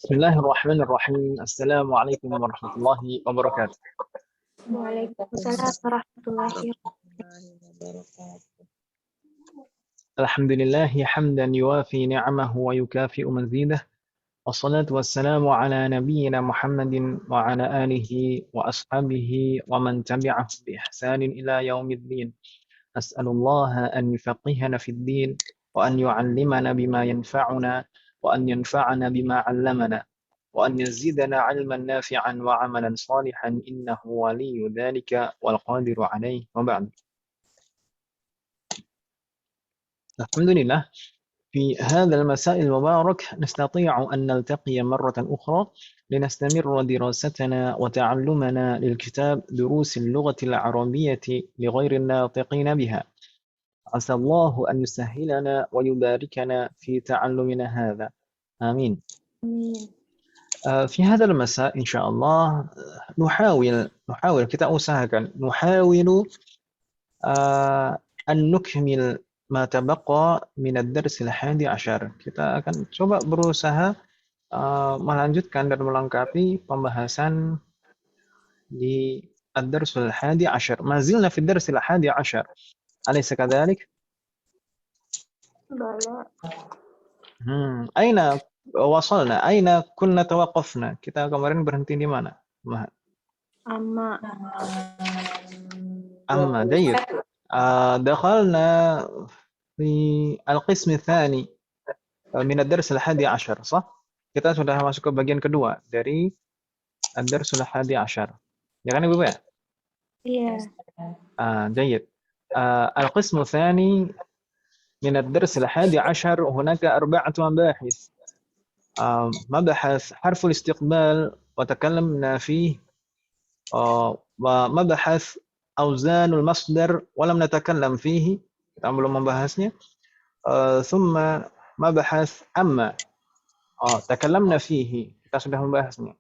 Bismillahirrahmanirrahim. Assalamualaikum warahmatullahi wabarakatuh. Waalaikumsalam warahmatullahi wabarakatuh. Alhamdulillahi hamdan yuwafi ni'amahu wa yukafi'u mazidah. Wassalatu wassalamu ala nabiyyina Muhammadin wa ala alihi wa ashabihi wa man tabi'ahu bi ihsanin ila yaumiddin. As'alullaha an yufaqihana fid din wa an yu'allimana bima yanfa'una wa an yanfa'ana bima 'allamana wa an yazidana 'ilman nafi'an wa 'amalan salihan innahu waliyyu dzalika wal qadiru 'alaihi wa ba'd. Alhamdulillah, في هذا المساء المبارك نستطيع أن نلتقي مرة أخرى لنستمر دراستنا وتعلمنا للكتاب دروس اللغة العربية لغير الناطقين بها. عسى الله أن يسهلنا ويباركنا في تعلمنا هذا. آمين. في هذا المساء إن شاء الله نحاول kita usahakan أن نكمل ما تبقى من الدرس الحادي عشر. Kita akan coba berusaha melanjutkan dan melengkapi pembahasan di الدرس الحادي عشر. ما زلنا في الدرس الحادي عشر. أليس كذلك؟ أين وصلنا؟ أين كنا توقفنا? Kita kemarin berhenti di mana? أما جيد. دخلنا في القسم الثاني من الدرس الحادي عشر, صح? Kita sudah masuk ke bagian kedua dari الدرس الحادي عشر. Ya kan Ibu ya? Iya. جيد. القسم الثاني من الدرس الحادي عشر هناك 4 مباحث. مبحث حرف الاستقبال وتكلمنا فيه, ومبحث أوزان المصدر ولم نتكلم فيه, kita belum membahasnya. ثم مبحث أما تكلمنا فيه, kita sudah membahasnya.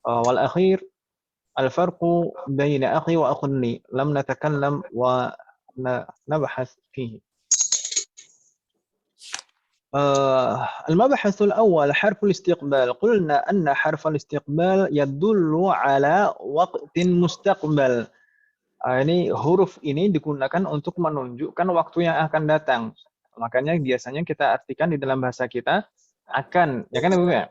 والأخير الفرق بين أخي وأخني لم نتكلم ونبحث فيه. المبحث الأول حرف الاستقبال. قلنا أن حرف الاستقبال يدل على وقت مستقبل. Ini huruf ini digunakan untuk menunjukkan waktu yang akan datang. Makanya biasanya kita artikan di dalam bahasa kita akan, ya kan Ibu ya?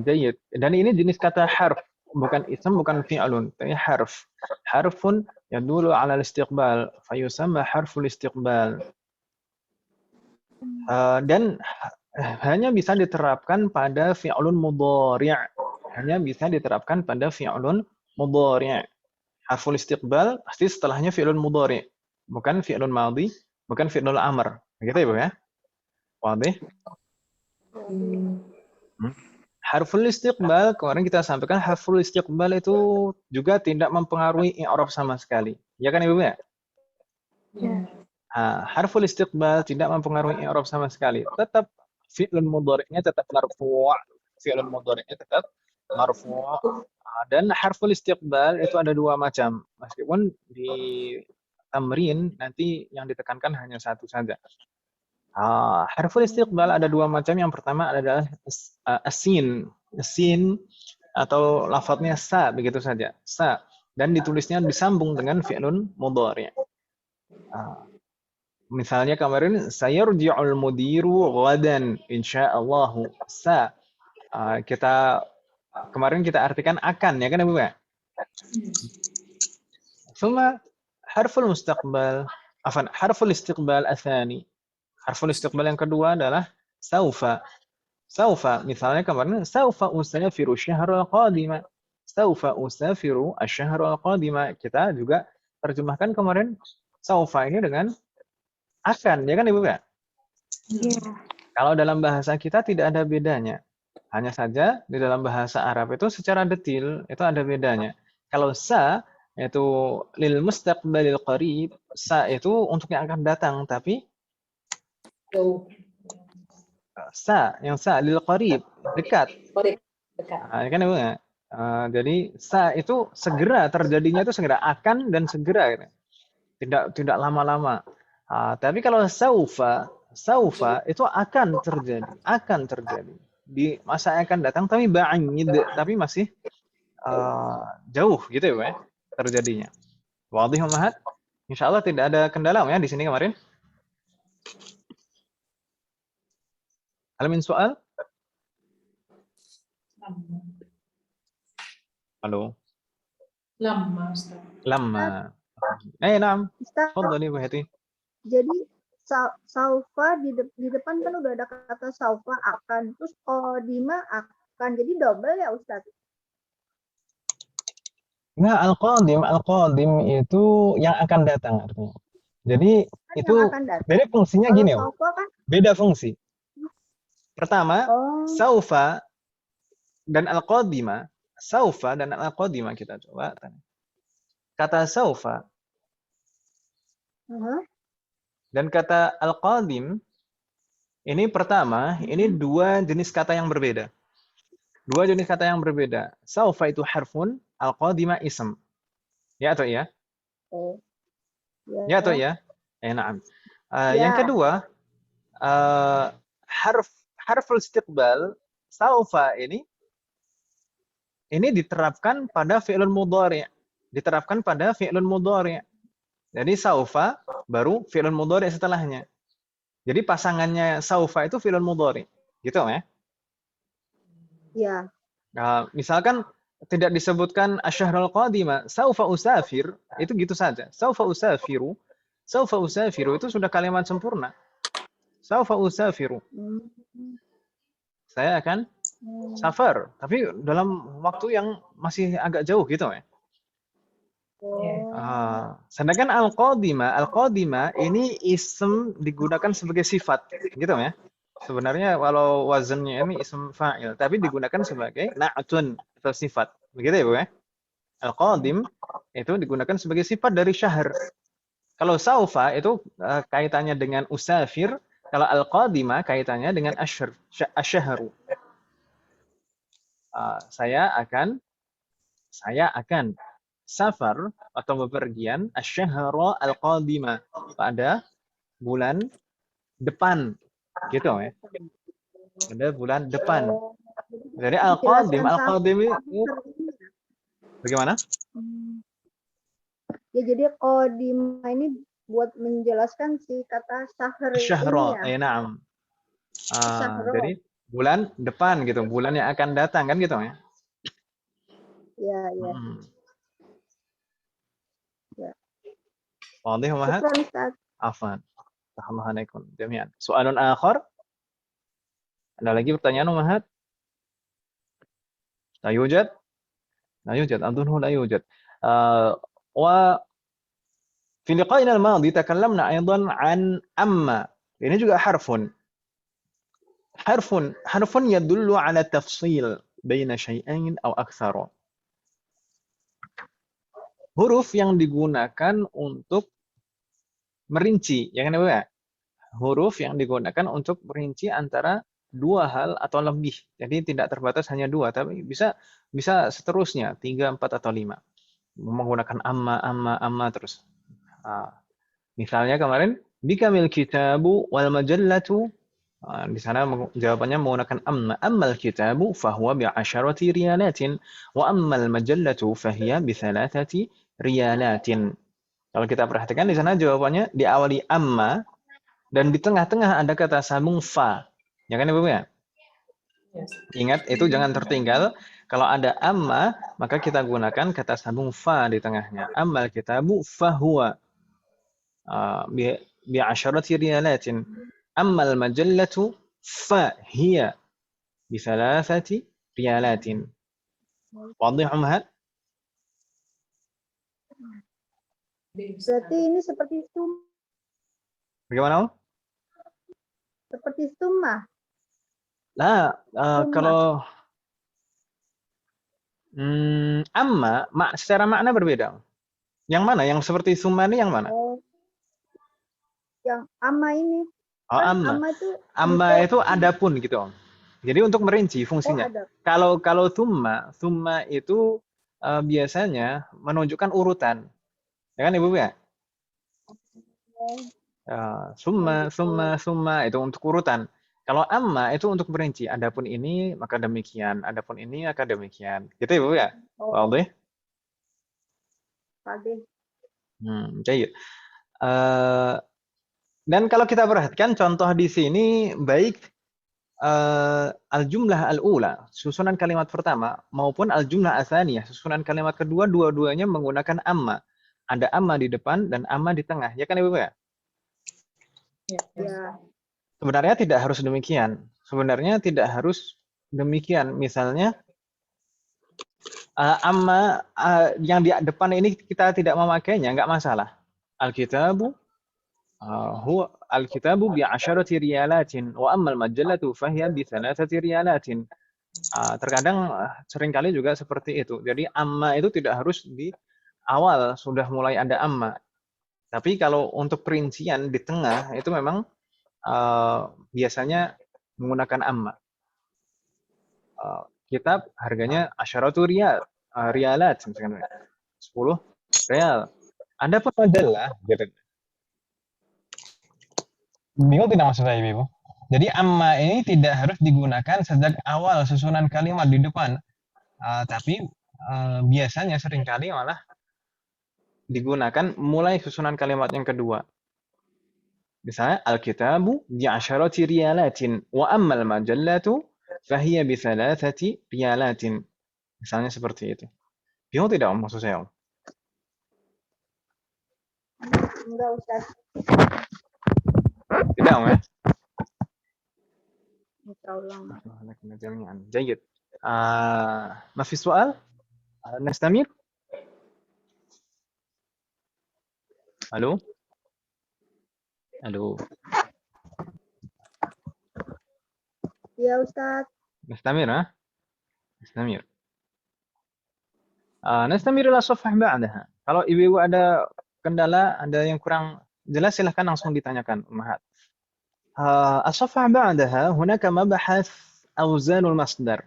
Jayid. Dan ini jenis kata harf, bukan ism, bukan fi'lun, tapi harf. Harfun yadullu 'ala al-istiqbal, fayusamma harful istiqbal. Dan hanya bisa diterapkan pada fi'lun mudhari'. Hanya bisa diterapkan pada fi'lun mudhari'. Harful istiqbal pasti setelahnya fi'lun mudhari', bukan fi'lun madhi, bukan fi'lun amr. Begitu ya, Bu ya? Wadih? Harful istiqbal, kemarin kita sampaikan harful istiqbal itu juga tidak mempengaruhi i'rab sama sekali. Ya kan Ibu ya? Ya. Harful istiqbal tidak mempengaruhi i'rab sama sekali. Tetap fi'lun mudhari'nya tetap marfu'. Fi'lun mudhari'nya tetap marfu'. Dan harful istiqbal itu ada 2 macam. Meskipun di tamrin nanti yang ditekankan hanya satu saja. Harful istiqbal ada 2 macam. Yang pertama adalah asin. Asin atau lafadznya sa, begitu saja. Sa. Dan ditulisnya disambung dengan fi'lun mudhari'. Misalnya kemarin sayarji'ul mudiru ghadan insyaallah. Sa. Kemarin kita artikan akan, ya kan Ibu ya? Thumma harful mustaqbal, harful istiqbal atsani. Harful istiqbal yang kedua adalah saufa. Saufa, misalnya kemarin saufa usafiru syahrul qadima. Saufa usafiru asy-syahrul qadima. Kita juga terjemahkan kemarin saufa ini dengan akan, ya kan Ibu ya? Iya. Kalau dalam bahasa kita tidak ada bedanya. Hanya saja di dalam bahasa Arab itu secara detil itu ada bedanya. Kalau sa itu lil mustaqbalil qarib, sa itu untuk yang akan datang, tapi sa lil qarib, dekat. Kan Ibu ya? Jadi sa itu segera, terjadinya itu segera, akan dan segera gitu. Tidak lama-lama. Tapi kalau saufa saufa itu akan terjadi di masa yang akan datang, tapi ba'id, tapi masih jauh gitu ya terjadinya. Wadih Mahat? Insya Allah tidak ada kendala ya di sini kemarin. Hal min soal? Halo. Lama, Ustaz. Lama. Naam. Ustaz, Tafadhali Bu Hati. jadi saufa di depan kan udah ada kata saufa akan, terus kodima akan, jadi double ya Ustaz? Nah, al-qadim itu yang akan datang artinya. Jadi Kan itu yang akan datang. beda fungsinya Kalau gini, Om. saufa kan, Beda fungsi. Pertama, oh, saufa dan al-qadima. Saufa dan al-qadima kita coba. Kata saufa dan kata al-qadim ini pertama, ini dua jenis kata yang berbeda. Dua jenis kata yang berbeda. Saufa itu harfun, al-qadima ism. Ya atau ya? oh, Ya atau ya? Na'am. Ya. Yang kedua, harful istiqbal, saufa ini diterapkan pada fi'lun mudhari'. Diterapkan pada fi'lun mudhari'. Jadi saufa baru fi'lun mudhari' setelahnya. Jadi pasangannya saufa itu fi'lun mudhari'. Gitu ya? Ya. Misalkan tidak disebutkan asyahrul qadima, saufa usafir, itu gitu saja. Saufa usafiru itu sudah kalimat sempurna. Saufa usafiru. Saya akan safar, tapi dalam waktu yang masih agak jauh gitu ya. Sedangkan al-qadima ini ism digunakan sebagai sifat, gitu ya. Sebenarnya walau wazannya ini ism fa'il, tapi digunakan sebagai na'tun atau sifat. Begitu ya, Bu ya? Al-qadim itu digunakan sebagai sifat dari syahr. Kalau saufa itu kaitannya dengan usafir, kalau al-qadima kaitannya dengan asyahru. Saya akan safar atau bepergian asyahra al-qadima pada bulan depan. Gitu ya. Pada bulan depan. Jadi al-qadim itu bagaimana? Ya, jadi qadim ini buat menjelaskan si kata syahr Syahra, ini ya. na'am. Jadi bulan depan gitu, bulan yang akan datang kan gitu ya. Ya, ya. Ya. Wadih Mahat? Afwan. Assalamualaikum jami'an. Soalun akhar? Ada lagi pertanyaan Mahat? La yujad? La yujad. Adunhu la yujad. وفي لقائنا الماضي تكلمنا أيضا عن أما. Ini juga harfun يدل على التفصيل بين شيئين أو أكثر. Huruf yang digunakan untuk merinci, ya kan ya? Huruf yang digunakan untuk merinci antara dua hal atau lebih. Jadi tidak terbatas hanya dua, tapi bisa seterusnya 3, 4 atau 5. Menggunakan amma terus. Misalnya kemarin bikamil kitabu wal majallatu. Di sana jawabannya menggunakan amma. Ammal kitabu fahuwa bi'asharati riyalatin wa ammal majallatu fahiya bi 3 riyalatin. Kalau kita perhatikan di sana jawabannya diawali amma dan di tengah-tengah ada kata sambung fa. Ya kan Ibu ya? Ingat itu jangan tertinggal. Kalau ada amma, maka kita gunakan kata sambung fa di tengahnya. Ammal kitabu fahuwa bi'asharati riyalatin. Ammal majallatu fahiya bi 3 riyalatin. Wadih Umhat? Berarti ini seperti sum. Bagaimana? Seperti summah. Nah, kalau amma secara makna berbeda. Yang mana? Yang seperti summa ini yang mana? Yang amma ini. Oh, kan amma itu adapun gitu. Jadi untuk merinci fungsinya. Kalau summa itu biasanya menunjukkan urutan. Ya kan Ibu ya? Summa itu untuk urutan. Kalau amma itu untuk merinci. Adapun ini maka demikian, adapun ini maka demikian. Gitu ya, Bu ya? Oh, Wadah? Pade. Baik. Dan kalau kita perhatikan contoh di sini baik al-jumlah al-ula, susunan kalimat pertama, maupun al-jumlah atsaniyah, susunan kalimat kedua, dua-duanya menggunakan amma. Ada amma di depan dan amma di tengah. Ya kan Ibu ya? Ya. Sebenarnya tidak harus demikian. Sebenarnya tidak harus demikian. Misalnya amma yang di depan ini kita tidak memakainya, nggak masalah. Al-kitabu huwa al-kitabu bi 'asharati riyalatin wa amma al-majallatu fahiya bi 3 riyalatin. Terkadang seringkali juga seperti itu. Jadi amma itu tidak harus di awal sudah mulai ada amma. Tapi kalau untuk perincian di tengah itu memang biasanya menggunakan amma. Kitab harganya asyaratu rialat misalkan 10 real. Anda pun adalah gitu. Bingung tidak maksud saya, Ibu? Jadi amma ini tidak harus digunakan sejak awal susunan kalimat di depan. Tapi biasanya seringkali malah digunakan mulai susunan kalimat yang kedua. Misalnya al-kitabu bi'asharati riyalatin wa ammal majallatu fahiya bi 3 riyalatin. Misalnya seperti itu. Bingung tidak Om maksud saya Om? Enggak, Ustaz. Tidak Om ya? Insyaallah. جميعا جيد. ما في سؤال؟ نستمر؟ ألو؟ ألو؟ Ya, Ustaz. نستمر ها؟ نستمر. نستمر إلى الصفحة بعدها. Kalau ibu-ibu ada kendala, ada yang kurang jelas silahkan langsung ditanyakan Ummahat. الصفحة بعدها هناك مبحث أوزان المصدر.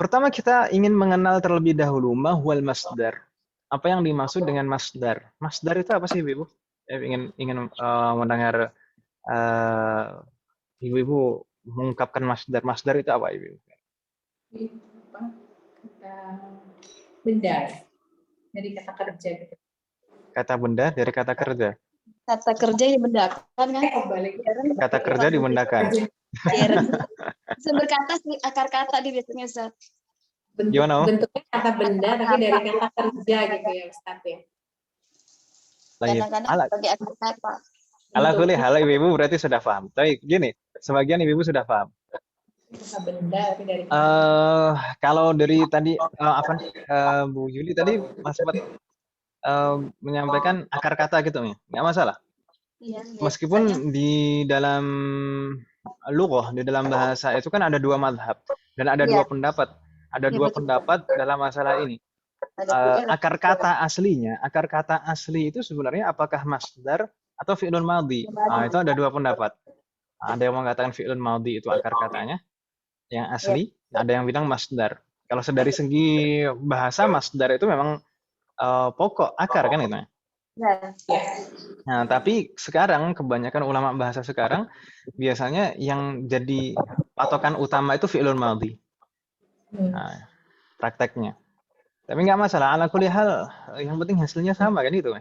Pertama kita ingin mengenal terlebih dahulu ma huwal masdar. Apa yang dimaksud dengan masdar? Masdar itu apa sih Ibu? Ingin mendengar ibu-ibu mengungkapkan masdar. Masdar itu apa Ibu? Kata benda dari kata kerja gitu. Kata benda dari kata kerja. Kata kerja dibendakan kan? Kebalik. Kata kerja dibendakan. Sumber kata akar kata di biasanya Ustaz. Gimana, Om? Bentuknya kata benda tapi dari kata kerja gitu ya Ustaz ya. Kadang-kadang sebagai akar kata. Ala kulli hal ibu-ibu berarti sudah paham. Tapi gini, sebagian ibu-ibu sudah paham. Kata benda tapi dari Kalau dari tadi Bu Yuli tadi Mas sempat menyampaikan akar kata gitu ya, nggak masalah. Iya. Meskipun di dalam lughah, di dalam bahasa itu kan ada dua madhab dan ada dua pendapat. Ada Iya, dua betul. pendapat dalam masalah ini. Akar kata asli itu sebenarnya apakah masdar atau fi'lun madhi? Itu ada dua pendapat. Ada yang mengatakan fi'lun madhi itu akar katanya yang asli, ada yang bilang masdar. Kalau dari segi bahasa masdar itu memang pokok akar kan itu. Ya. Nah, tapi sekarang kebanyakan ulama bahasa sekarang biasanya yang jadi patokan utama itu fi'lun madhi. Nah, prakteknya. Tapi nggak masalah, ala kulli hal yang penting hasilnya sama kan itu.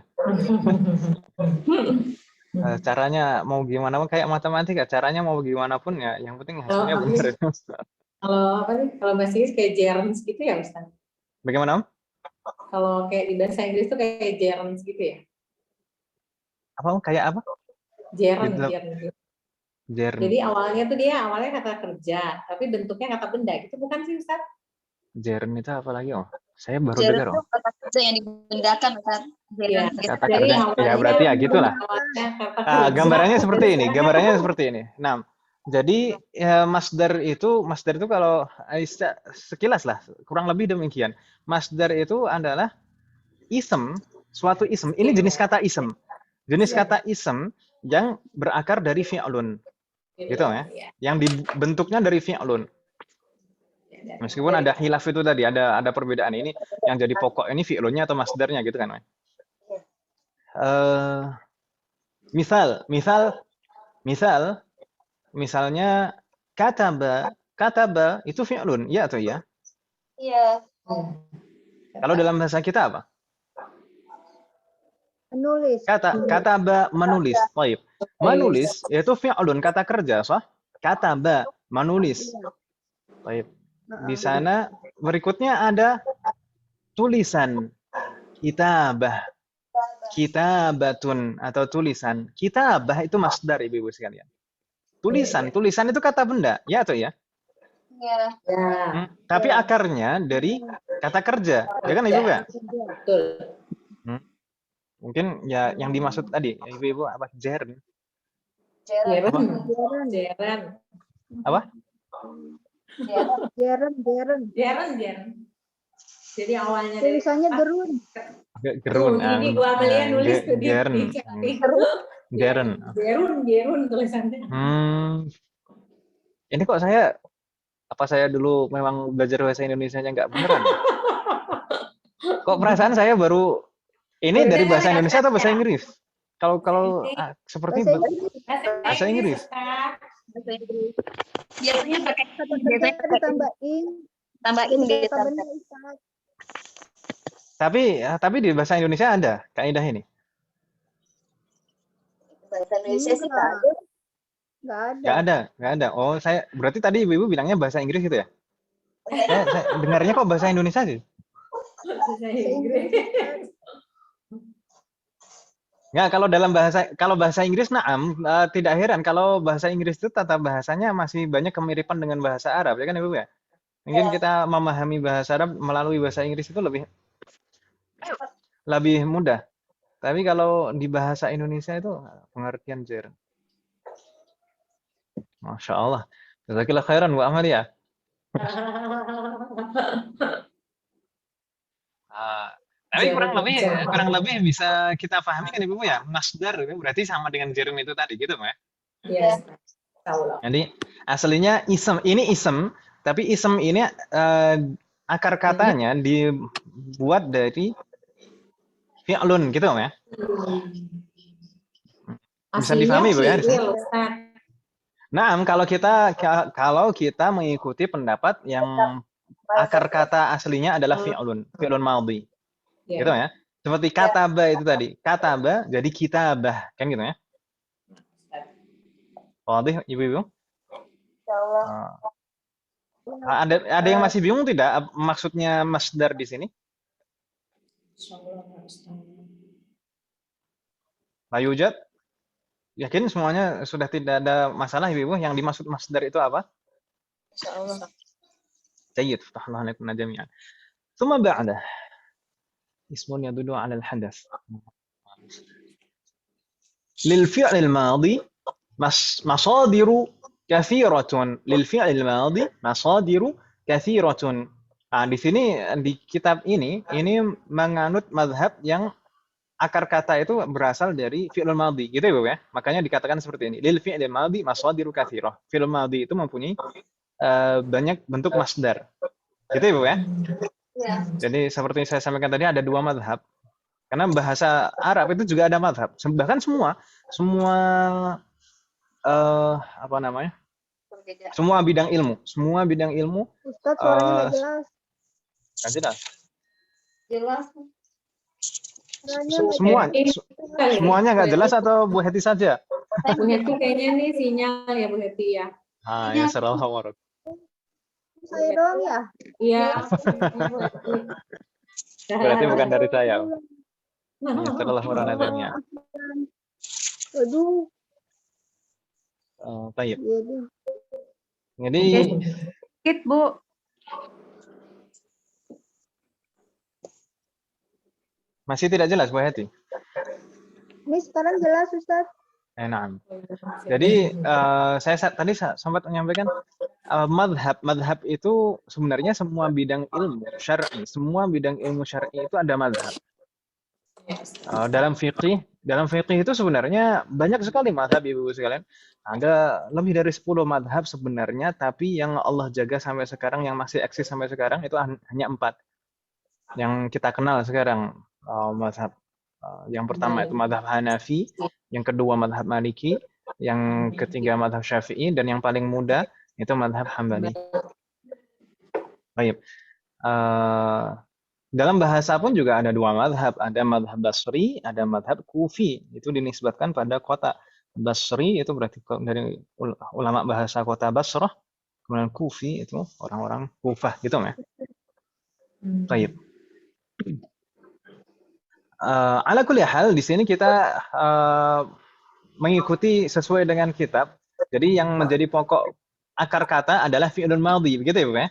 Caranya mau gimana pun kayak matematika, caranya mau gimana pun ya yang penting hasilnya benar. Kalau apa nih? Kalau bahasa Inggris kayak gerunds gitu ya Ustaz? Bagaimana Om? Kalau kayak di bahasa Inggris tuh kayak gerunds gitu ya? Apa Om? Kayak apa? Gerund. Gerund. Jadi awalnya kata kerja, tapi bentuknya kata benda gitu bukan sih Ustaz? Gerund itu apa lagi Om? Saya baru Gerund dengar itu Om. kata kerja yang dibendakan Ustaz. Iya, Kata kerja. Ya berarti ya gitulah. Gambarannya seperti ini. Nah, jadi masdar itu kalau sekilas lah kurang lebih demikian. Masdar itu adalah ism, suatu ism. Ini jenis kata ism. Jenis kata ism yang berakar dari fi'lun. Gitu ya. Yang dibentuknya dari fi'lun. Meskipun ada khilaf itu tadi, ada perbedaan ini yang jadi pokok ini fi'lunnya atau masdarnya gitu kan. Misalnya kataba itu fi'lun, ya atau ya? Iya. Kalau dalam bahasa kita apa? Menulis. Kataba menulis. Baik. Menulis itu fi'lun, kata kerja, sah? Kataba menulis. Baik. Di sana berikutnya ada tulisan, kitabah, kitabatun atau tulisan. Kitabah itu masdar, ibu-ibu sekalian. Tulisan itu kata benda, ya atau ya? Iya. Ya, Tapi akarnya dari kata kerja, ya kan ibu ya? betul. Mungkin ya yang dimaksud tadi, ibu-ibu apa? Jern. Jeren. Jeren. Apa? Jeren. Jadi awalnya dari Tulisannya gerun. Gerun. Ini gua Amelia nulis tuh di Jern. Jern. Gerun tulisannya. Ini kok saya dulu memang belajar bahasa Indonesianya nggak beneran? Kok perasaan saya baru ini dari bahasa Indonesia atau bahasa Inggris? Kalau seperti bahasa Inggris. Bahasa Inggris. Biasanya pakai Kata-kata ditambahin. tambahin Kata gitu. benda Ustaz. Tapi di bahasa Indonesia ada kaidah ini. Bahasa Indonesia sih nggak ada. Nggak ada. Oh, saya berarti tadi ibu-ibu bilangnya bahasa Inggris gitu ya? Saya dengarnya kok bahasa Indonesia sih? Nggak, kalau bahasa Inggris tidak heran kalau bahasa Inggris itu tata bahasanya masih banyak kemiripan dengan bahasa Arab, ya kan ibu ya? Mungkin kita memahami bahasa Arab melalui bahasa Inggris itu lebih mudah. Tapi kalau di bahasa Indonesia itu pengertian jern. Masya Allah. Jazakillah khairan Bu Amalia. Tapi kurang lebih bisa kita pahami kan ibu ya, masdar itu berarti sama dengan jern itu tadi gitu ya. Iya. Tahu lah. Jadi aslinya isem, tapi isem ini akar katanya dibuat dari fi'lun gitu ya. Bisa dipahami Bu ya? Nah, kalau kita mengikuti pendapat yang akar kata aslinya adalah fi'lun madhi. Gitu ya. Seperti kataba itu tadi. Kataba jadi kitabah, kan gitu ya. Wadih, ibu-ibu? Insyaallah. Ada yang masih bingung tidak maksudnya masdar di sini? Layujat? Yakin semuanya sudah tidak ada masalah ibu-ibu? Yang dimaksud masdar itu apa? Insyaallah. Jayyid, فتح عليكم جميعا. ثم بعده اسم يدل على الحدث. للفعل الماضي مصادر كثيرة. للفعل الماضي مصادر كثيرة. Di sini di kitab ini menganut mazhab yang akar kata itu berasal dari fi'il madhi, gitu ya Bu ya. Makanya dikatakan seperti ini. Lil fi'il madhi masadiru katsirah. Fi'il madhi itu mempunyai banyak bentuk masdar. Gitu ya Bu ya. Iya. Jadi seperti saya sampaikan tadi ada dua mazhab. Karena bahasa Arab itu juga ada mazhab. Bahkan semua apa namanya? Berbeda. Semua bidang ilmu. Ustaz suaranya nggak jelas. Kan jelas. Jelas. Semuanya nggak jelas atau Bu Heti saja? Bu Heti kayaknya nih sinyal ya Bu Heti ya. Ya salah warok. Saya doang ya? Iya. Berarti bukan dari saya. Ya setelah warnanya. Aduh. Baik. Jadi Sedikit Bu. masih tidak jelas Bu Heti? Ini sekarang jelas Ustaz. Nah. Jadi saya tadi sempat menyampaikan madhab itu sebenarnya semua bidang ilmu syar'i, itu ada madhab. Dalam fikih itu sebenarnya banyak sekali madhab ibu-ibu sekalian. Ada lebih dari 10 madhab sebenarnya, tapi yang Allah jaga sampai sekarang, yang masih eksis sampai sekarang itu hanya 4 yang kita kenal sekarang madhab. Yang pertama itu madhab Hanafi, yang kedua madhab Maliki, yang ketiga madhab Syafi'i, dan yang paling muda itu madhab Hambali. Baik. Dalam bahasa pun juga ada dua madhab, ada madhab Basri, ada madhab Kufi. Itu dinisbatkan pada kota. Basri itu berarti dari ulama bahasa kota Basrah, kemudian Kufi itu orang-orang Kufah gitu ya. Baik. Ala kulli hal di sini kita mengikuti sesuai dengan kitab. Jadi yang menjadi pokok akar kata adalah fi'lun madhi, begitu ya, Bu ya?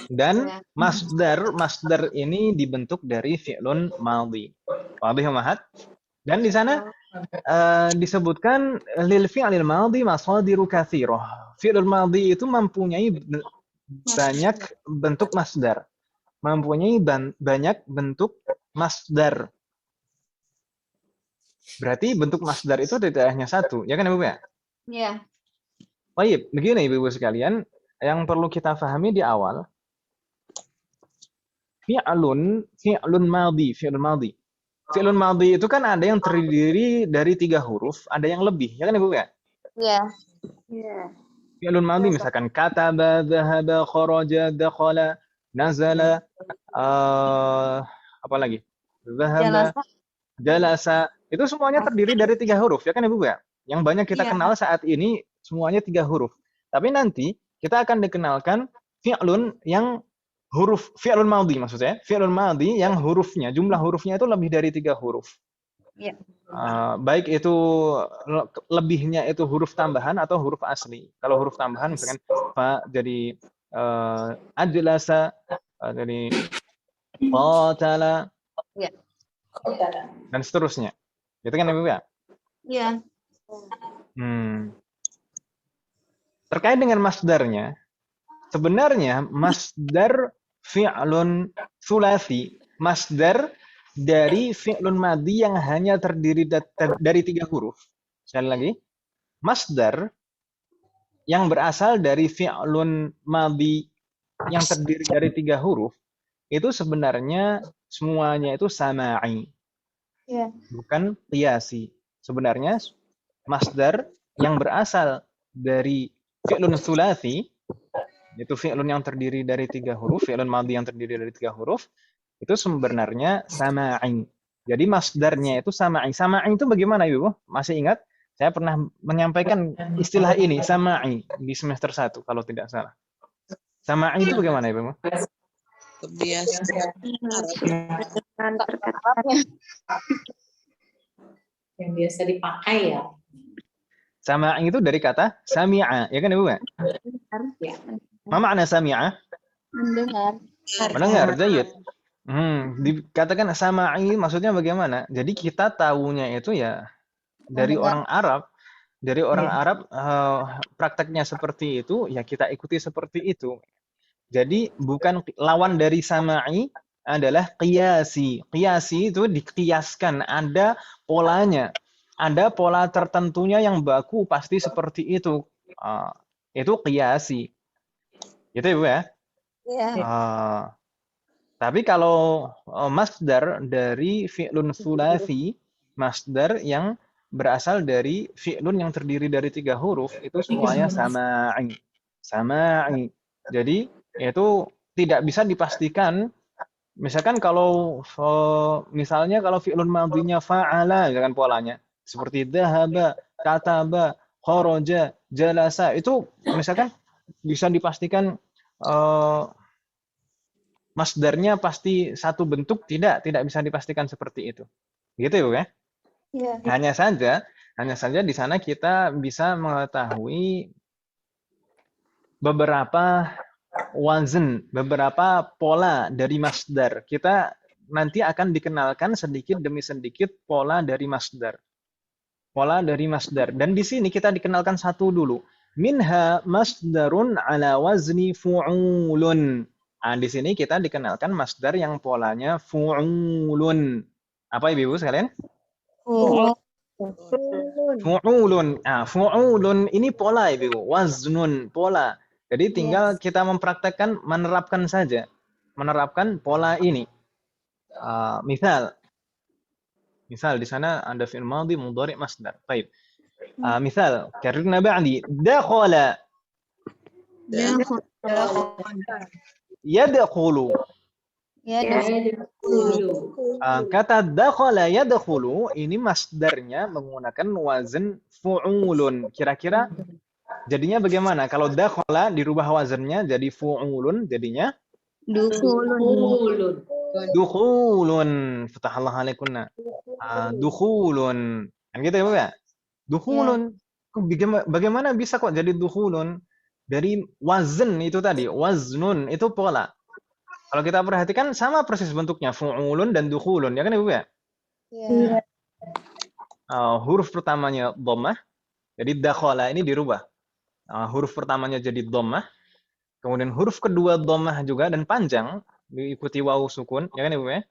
Dan masdar ini dibentuk dari fi'lun madhi. Wadih mahat. Dan di sana disebutkan lil fi'lil madhi masadiru katsirah. Fi'lul madhi itu mempunyai banyak bentuk masdar. Mempunyai banyak bentuk masdar. Berarti bentuk masdar itu tidak hanya satu, ya kan Ibu ya? Iya. Baik, begini Ibu sekalian, yang perlu kita pahami di awal, fi'lun madhi. Fi'lun madhi itu kan ada yang terdiri dari 3 huruf, ada yang lebih, ya kan Ibu ya? Iya. Iya. Fi'lun madhi misalkan kataba, dhahaba, kharaja, dakhala, nazala, apa lagi? Dhahaba, jalasa. Itu semuanya terdiri dari 3 huruf, ya kan Ibu ya? Yang banyak kita Iya. kenal saat ini semuanya 3 huruf. Tapi nanti kita akan dikenalkan fi'lun yang huruf, fi'lun madhi maksudnya, fi'lun madhi yang hurufnya, jumlah hurufnya itu lebih dari 3 huruf. Iya. Baik itu lebihnya itu huruf tambahan atau huruf asli. Kalau huruf tambahan misalkan fa jadi ajlasa, jadi qatala, Iya. dan seterusnya. Gitu kan Ibu ya? Iya. Terkait dengan masdarnya, sebenarnya masdar fi'lun sulasi, masdar dari fi'lun madhi yang hanya terdiri dari 3 huruf. Sekali lagi, masdar yang berasal dari fi'lun madhi yang terdiri dari 3 huruf, itu sebenarnya semuanya itu sama'i. Iya. Bukan qiyasi. Sebenarnya masdar yang berasal dari fi'lun sulasi, itu fi'lun yang terdiri dari 3 huruf, fi'lun madhi yang terdiri dari 3 huruf, itu sebenarnya sama'i. Jadi masdarnya itu sama'i. Sama'i itu bagaimana Ibu? Masih ingat? Saya pernah menyampaikan istilah ini, sama'i, di semester 1 kalau tidak salah. Sama'i itu bagaimana Ibu? Kebiasaan Yang biasa dipakai ya. Sama'i itu dari kata sami'a, ya kan Ibu? Ma makna sami'a? Mendengar. Mendengar, jayid. Dikatakan sama'i maksudnya bagaimana? Jadi kita tahunya itu ya dari orang Arab. Dari orang Arab prakteknya seperti itu, ya kita ikuti seperti itu. Jadi bukan lawan dari sama'i adalah qiyasi. Qiyasi itu dikiaskan, ada polanya. Ada pola tertentunya yang baku pasti seperti itu. Itu qiyasi. Gitu Ibu ya? Iya. Tapi kalau masdar dari fi'lun sulasi, masdar yang berasal dari fi'lun yang terdiri dari 3 huruf, itu semuanya sama'i. Sama'i. Jadi itu tidak bisa dipastikan. Misalkan kalau misalnya kalau fi'lun madhinya fa'ala, misalkan polanya seperti dhahaba, kataba, kharaja, jalasa, itu misalkan bisa dipastikan masdarnya pasti satu bentuk, tidak bisa dipastikan seperti itu. Gitu ya? Iya. Hanya saja di sana kita bisa mengetahui beberapa wazn, beberapa pola dari masdar. Kita nanti akan dikenalkan sedikit demi sedikit pola dari masdar. Pola dari masdar. Dan di sini kita dikenalkan satu dulu. Minha masdarun ala wazni fu'ulun. Di sini kita dikenalkan masdar yang polanya fu'ulun. Apa Ibu sekalian? Fu'ulun. Fu'ulun ini pola Ibu. Waznun, pola. Jadi tinggal kita mempraktekkan, menerapkan saja. Menerapkan pola ini. Misal, Misal di sana ada fi'il madhi, mudhari', masdar. Baik. Misal, karrirna ba'di. Dakhala Dakhal. yadkhulu. Ya, Dulu. Kata dakhala yadkhulu ini masdarnya menggunakan wazan fu'ulun. Kira-kira jadinya bagaimana? Kalau dakhala dirubah wazannya jadi fu'ulun, jadinya dukhulun. Dulu. dukhulun. Fatahallah alaikunna. Dukhulun. Kan gitu ya, Bu ya? Dukhulun. Bagaimana bisa kok jadi dukhulun? Dari wazn itu tadi, waznun itu pola. Kalau kita perhatikan sama persis bentuknya, fu'ulun dan dukhulun, ya kan Ibu ya? Ya. Huruf pertamanya dhammah, jadi dakhala ini dirubah. Huruf pertamanya jadi dhammah, kemudian huruf kedua dhammah juga dan panjang, diikuti wawu sukun, ya kan Ibu ya?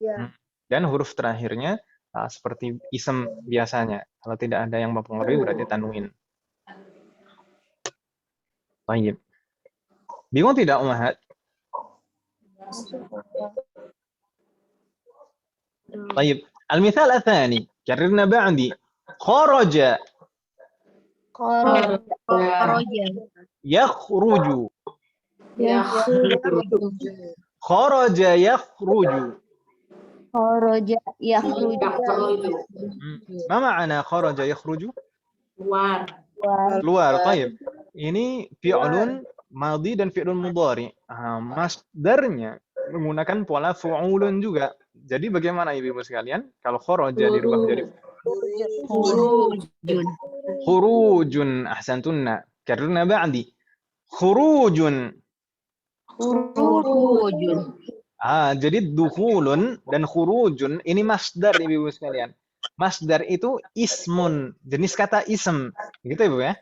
Ya. Dan huruf terakhirnya seperti isem biasanya. Kalau tidak ada yang mempengaruhi berarti tanwin. Baik. Bingung tidak Ummahat? طيب المثال الثاني كررنا بعدي خرج Kharaja. يخرج Ya. خرج يخرج Kharaja yakhruju. ما معنى خرج يخرج Keluar. keluar. طيب ini fi'lun madhi dan fi'lun mudhari. Masdarnya menggunakan pola fu'ulun juga. Jadi bagaimana Ibu sekalian? Kalau kharaja dirubah menjadi Khurujun. khurujun, ahsantunna. Karena ba'di khurujun. Khurujun. Jadi dukhulun dan khurujun ini masdar Ibu sekalian. Masdar itu ismun, jenis kata ism. Gitu Ibu ya?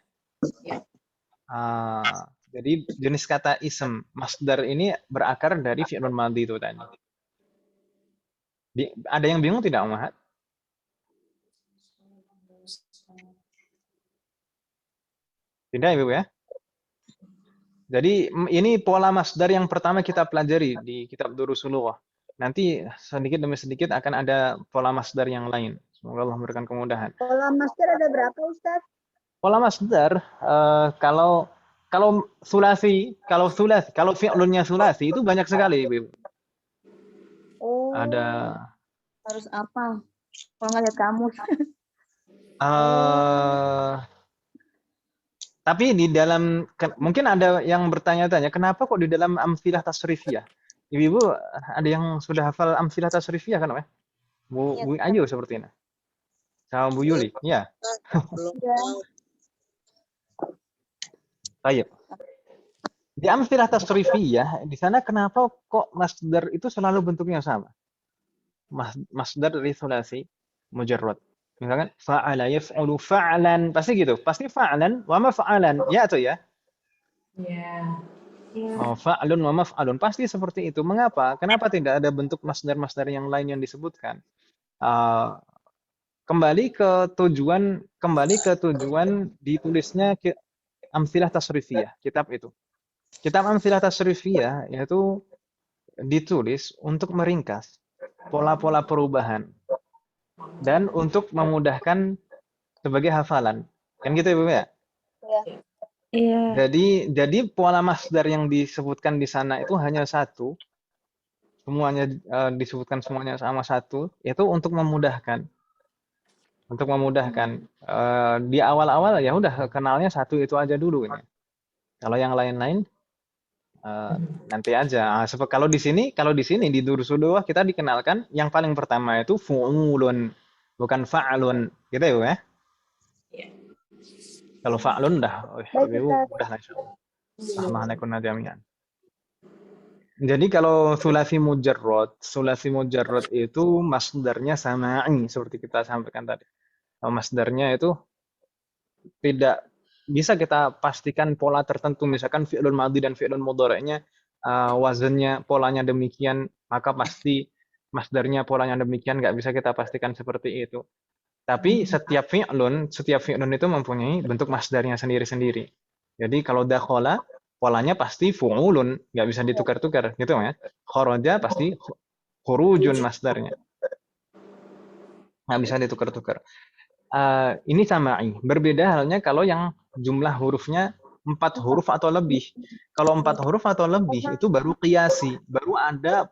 Jadi jenis kata ism. Masdar ini berakar dari fi'lun madhi itu tadi. Ada yang bingung tidak Ummahat? Tidak Ibu ya? Jadi ini pola masdar yang pertama kita pelajari di kitab Durusul Lughah. Nanti sedikit demi sedikit akan ada pola masdar yang lain. Semoga Allah memberikan kemudahan. Pola master ada berapa Ustaz? Pola masdar kalau sulasi, kalau fi'lunnya sulasi itu banyak sekali, Ibu. Oh. Ada Harus apa? Kalau nggak lihat kamus. tapi di dalam mungkin ada yang bertanya-tanya kenapa kok di dalam amsilah tasrifiyah? Ibu ada yang sudah hafal amsilah tasrifiyah kan, ya? Bu Ayu seperti ini. Sama Bu Yuli, ya. Belum tahu. Baik. Di amsilah tasrifiyah, di sana kenapa kok masdar itu selalu bentuknya sama? Masdar dari sulasi mujarrad. Misalkan fa'ala yaf'ulu fa'lan, pasti gitu. Pasti fa'lan wa maf'alan. Ya atau ya? Ya. Fa'lun wa maf'alun. Pasti seperti itu. Mengapa? Kenapa tidak ada bentuk masdar-masdar yang lain yang disebutkan? Kembali ke tujuan ditulisnya amsilah tasrifiyah, kitab itu. Kitab amsilah tasrifiyah yaitu ditulis untuk meringkas pola-pola perubahan dan untuk memudahkan sebagai hafalan. Kan gitu Ibu ya? Iya. Jadi pola masdar yang disebutkan di sana itu hanya satu. Semuanya disebutkan semuanya sama satu, itu untuk memudahkan. Untuk memudahkan. Di awal-awal ya udah kenalnya satu itu aja dulu ini. Kalau yang lain-lain nanti aja. Kalau di sini di Durusul Lughah kita dikenalkan yang paling pertama itu fu'ulun, bukan fa'lun. Gitu ya, Bu ya? Iya. Kalau fa'lun udah lah insyaallah. Iya. Rahmanakunna jami'an. Jadi kalau sulasi mujarrad itu masdarnya sama'i seperti kita sampaikan tadi. Masdarnya itu tidak bisa kita pastikan pola tertentu, misalkan fi'lun madhi dan fi'lun mudhari'nya wazannya polanya demikian, maka pasti masdarnya polanya demikian, nggak bisa kita pastikan seperti itu. Tapi setiap fi'lun itu mempunyai bentuk masdarnya sendiri-sendiri. Jadi kalau dakhala polanya pasti fu'ulun, nggak bisa ditukar-tukar gitu ya. Kharaja pasti khurujun masdarnya. nggak bisa ditukar-tukar. Ini sama'i. Berbeda halnya kalau yang jumlah hurufnya 4 huruf atau lebih. Kalau 4 huruf atau lebih itu baru qiyasi, baru ada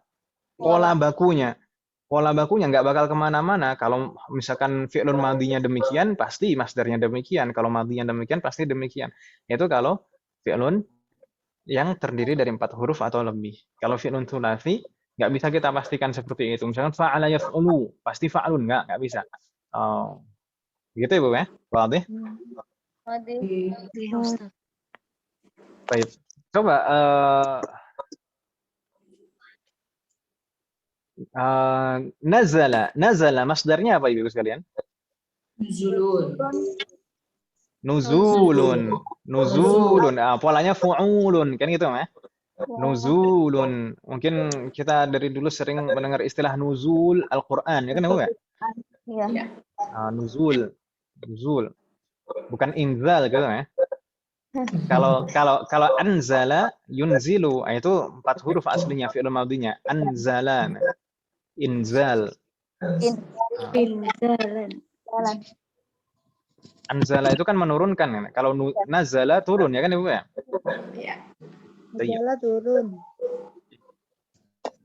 pola bakunya. Pola bakunya nggak bakal kemana-mana. Kalau misalkan fi'lun madinya demikian, pasti masdarnya demikian. Kalau madinya demikian, pasti demikian. Itu kalau fi'lun yang terdiri dari 4 huruf atau lebih. Kalau fi'lun tsulasi, nggak bisa kita pastikan seperti itu. Misalkan fa'ala yaf'ulu, pasti fa'alun, nggak bisa. Oh, gitu ya Bu ya? Wadih? Iya, Ustaz. Baik. Coba nazala masdarnya apa Ibu sekalian? Zulun. Nuzulun. Polanya fu'ulun kan gitu ya? Nuzulun. Mungkin kita dari dulu sering mendengar istilah nuzul Al-Qur'an, ya kan Bu ya? Iya. Nuzul. Bukan inzal gitu ya. Kalau anzala yunzilu, itu 4 huruf aslinya fi'il madinya. Anzala. Inzal. Jalan. Anzala itu kan menurunkan kan. Kalau nazala turun ya kan Ibu ya? Ya. Iya. Adalah turun.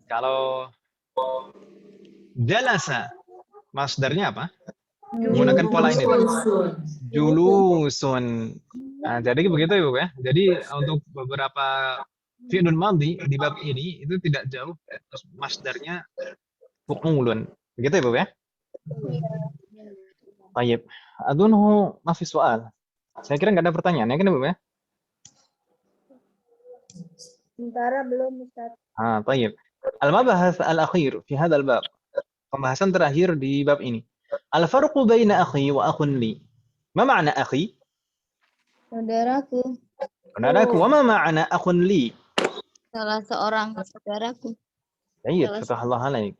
Kalau jalasa masdarnya apa? Menggunakan pola ini. Julusun. Nah, jadi begitu Ibu ya. Jadi untuk beberapa fi'lun madhi di bab ini itu tidak jauh masdarnya fu'ulun. Begitu Ibu ya? Baik. Adunhu ma fi soal. Saya kira nggak ada pertanyaan ya kan Ibu ya? Sementara belum Ustaz. Baik. Al-mabahats al-akhir fi hadzal bab. Pembahasan terakhir di bab ini. Al-farqu baina akhi wa akhun li. Ma ma'na akhi? Saudaraku. Saudaraku. Wa ma ma'na akhun li? Salah seorang saudaraku. Baik, fatahullah alaik.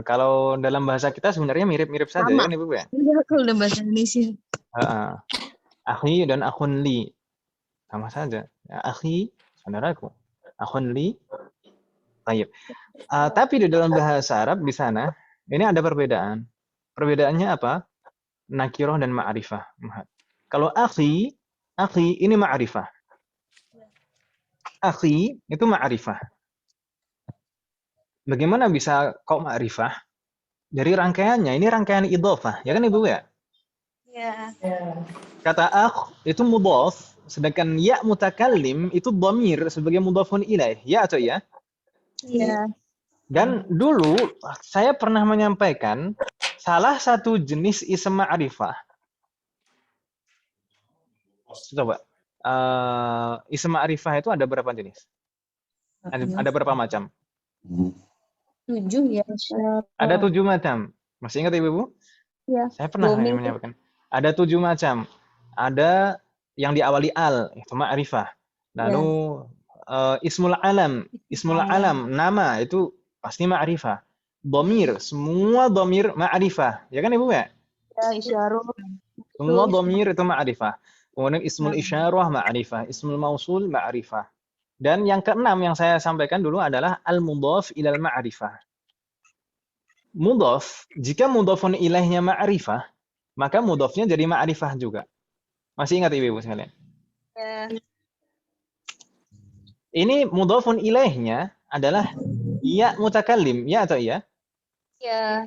Kalau dalam bahasa kita sebenarnya mirip-mirip saja ya kan Ibu ya? Iya, kalau dalam bahasa Indonesia. Akhi dan akhun li. Sama saja. Ya, akhi, saudaraku. Akhun li. Baik. Tapi di dalam bahasa Arab di sana ini ada perbedaan. Perbedaannya apa? Nakiroh dan ma'rifah. Kalau akhi ini ma'rifah. Akhi itu ma'rifah. Bagaimana bisa kok ma'rifah? Dari rangkaiannya, ini rangkaian idhofah. Ya kan Ibu ya? Iya. Kata akh itu mudhaf, sedangkan ya mutakallim itu dhamir sebagai mudhafun ilaih. Ya atau ya? Iya. Dan dulu saya pernah menyampaikan salah satu jenis ism ma'rifah. Coba. Ism ma'rifah itu ada berapa jenis? Ada berapa macam? 7 ya. Ada 7 macam. Masih ingat Ibu? Iya. Saya pernah menyampaikan. Ada 7 macam. Ada yang diawali al, itu ma'rifah. Lalu ismul alam, nama itu pasti ma'rifah. Dhamir, semua dhamir ma'rifah. Ya kan Ibu ya? Ya, isyarah. Semua dhamir itu ma'rifah. Kemudian ismul isyarah ma'rifah, ismul mausul ma'rifah. Dan yang keenam yang saya sampaikan dulu adalah al-mudhaf ilal ma'rifah. Mudhaf, jika mudhafun ilaihnya ma'rifah, maka mudhafnya jadi ma'rifah juga. Masih ingat Ibu sekalian? Ya. Ini mudhafun ilaihnya adalah ya mutakallim, ya atau iya? Ya.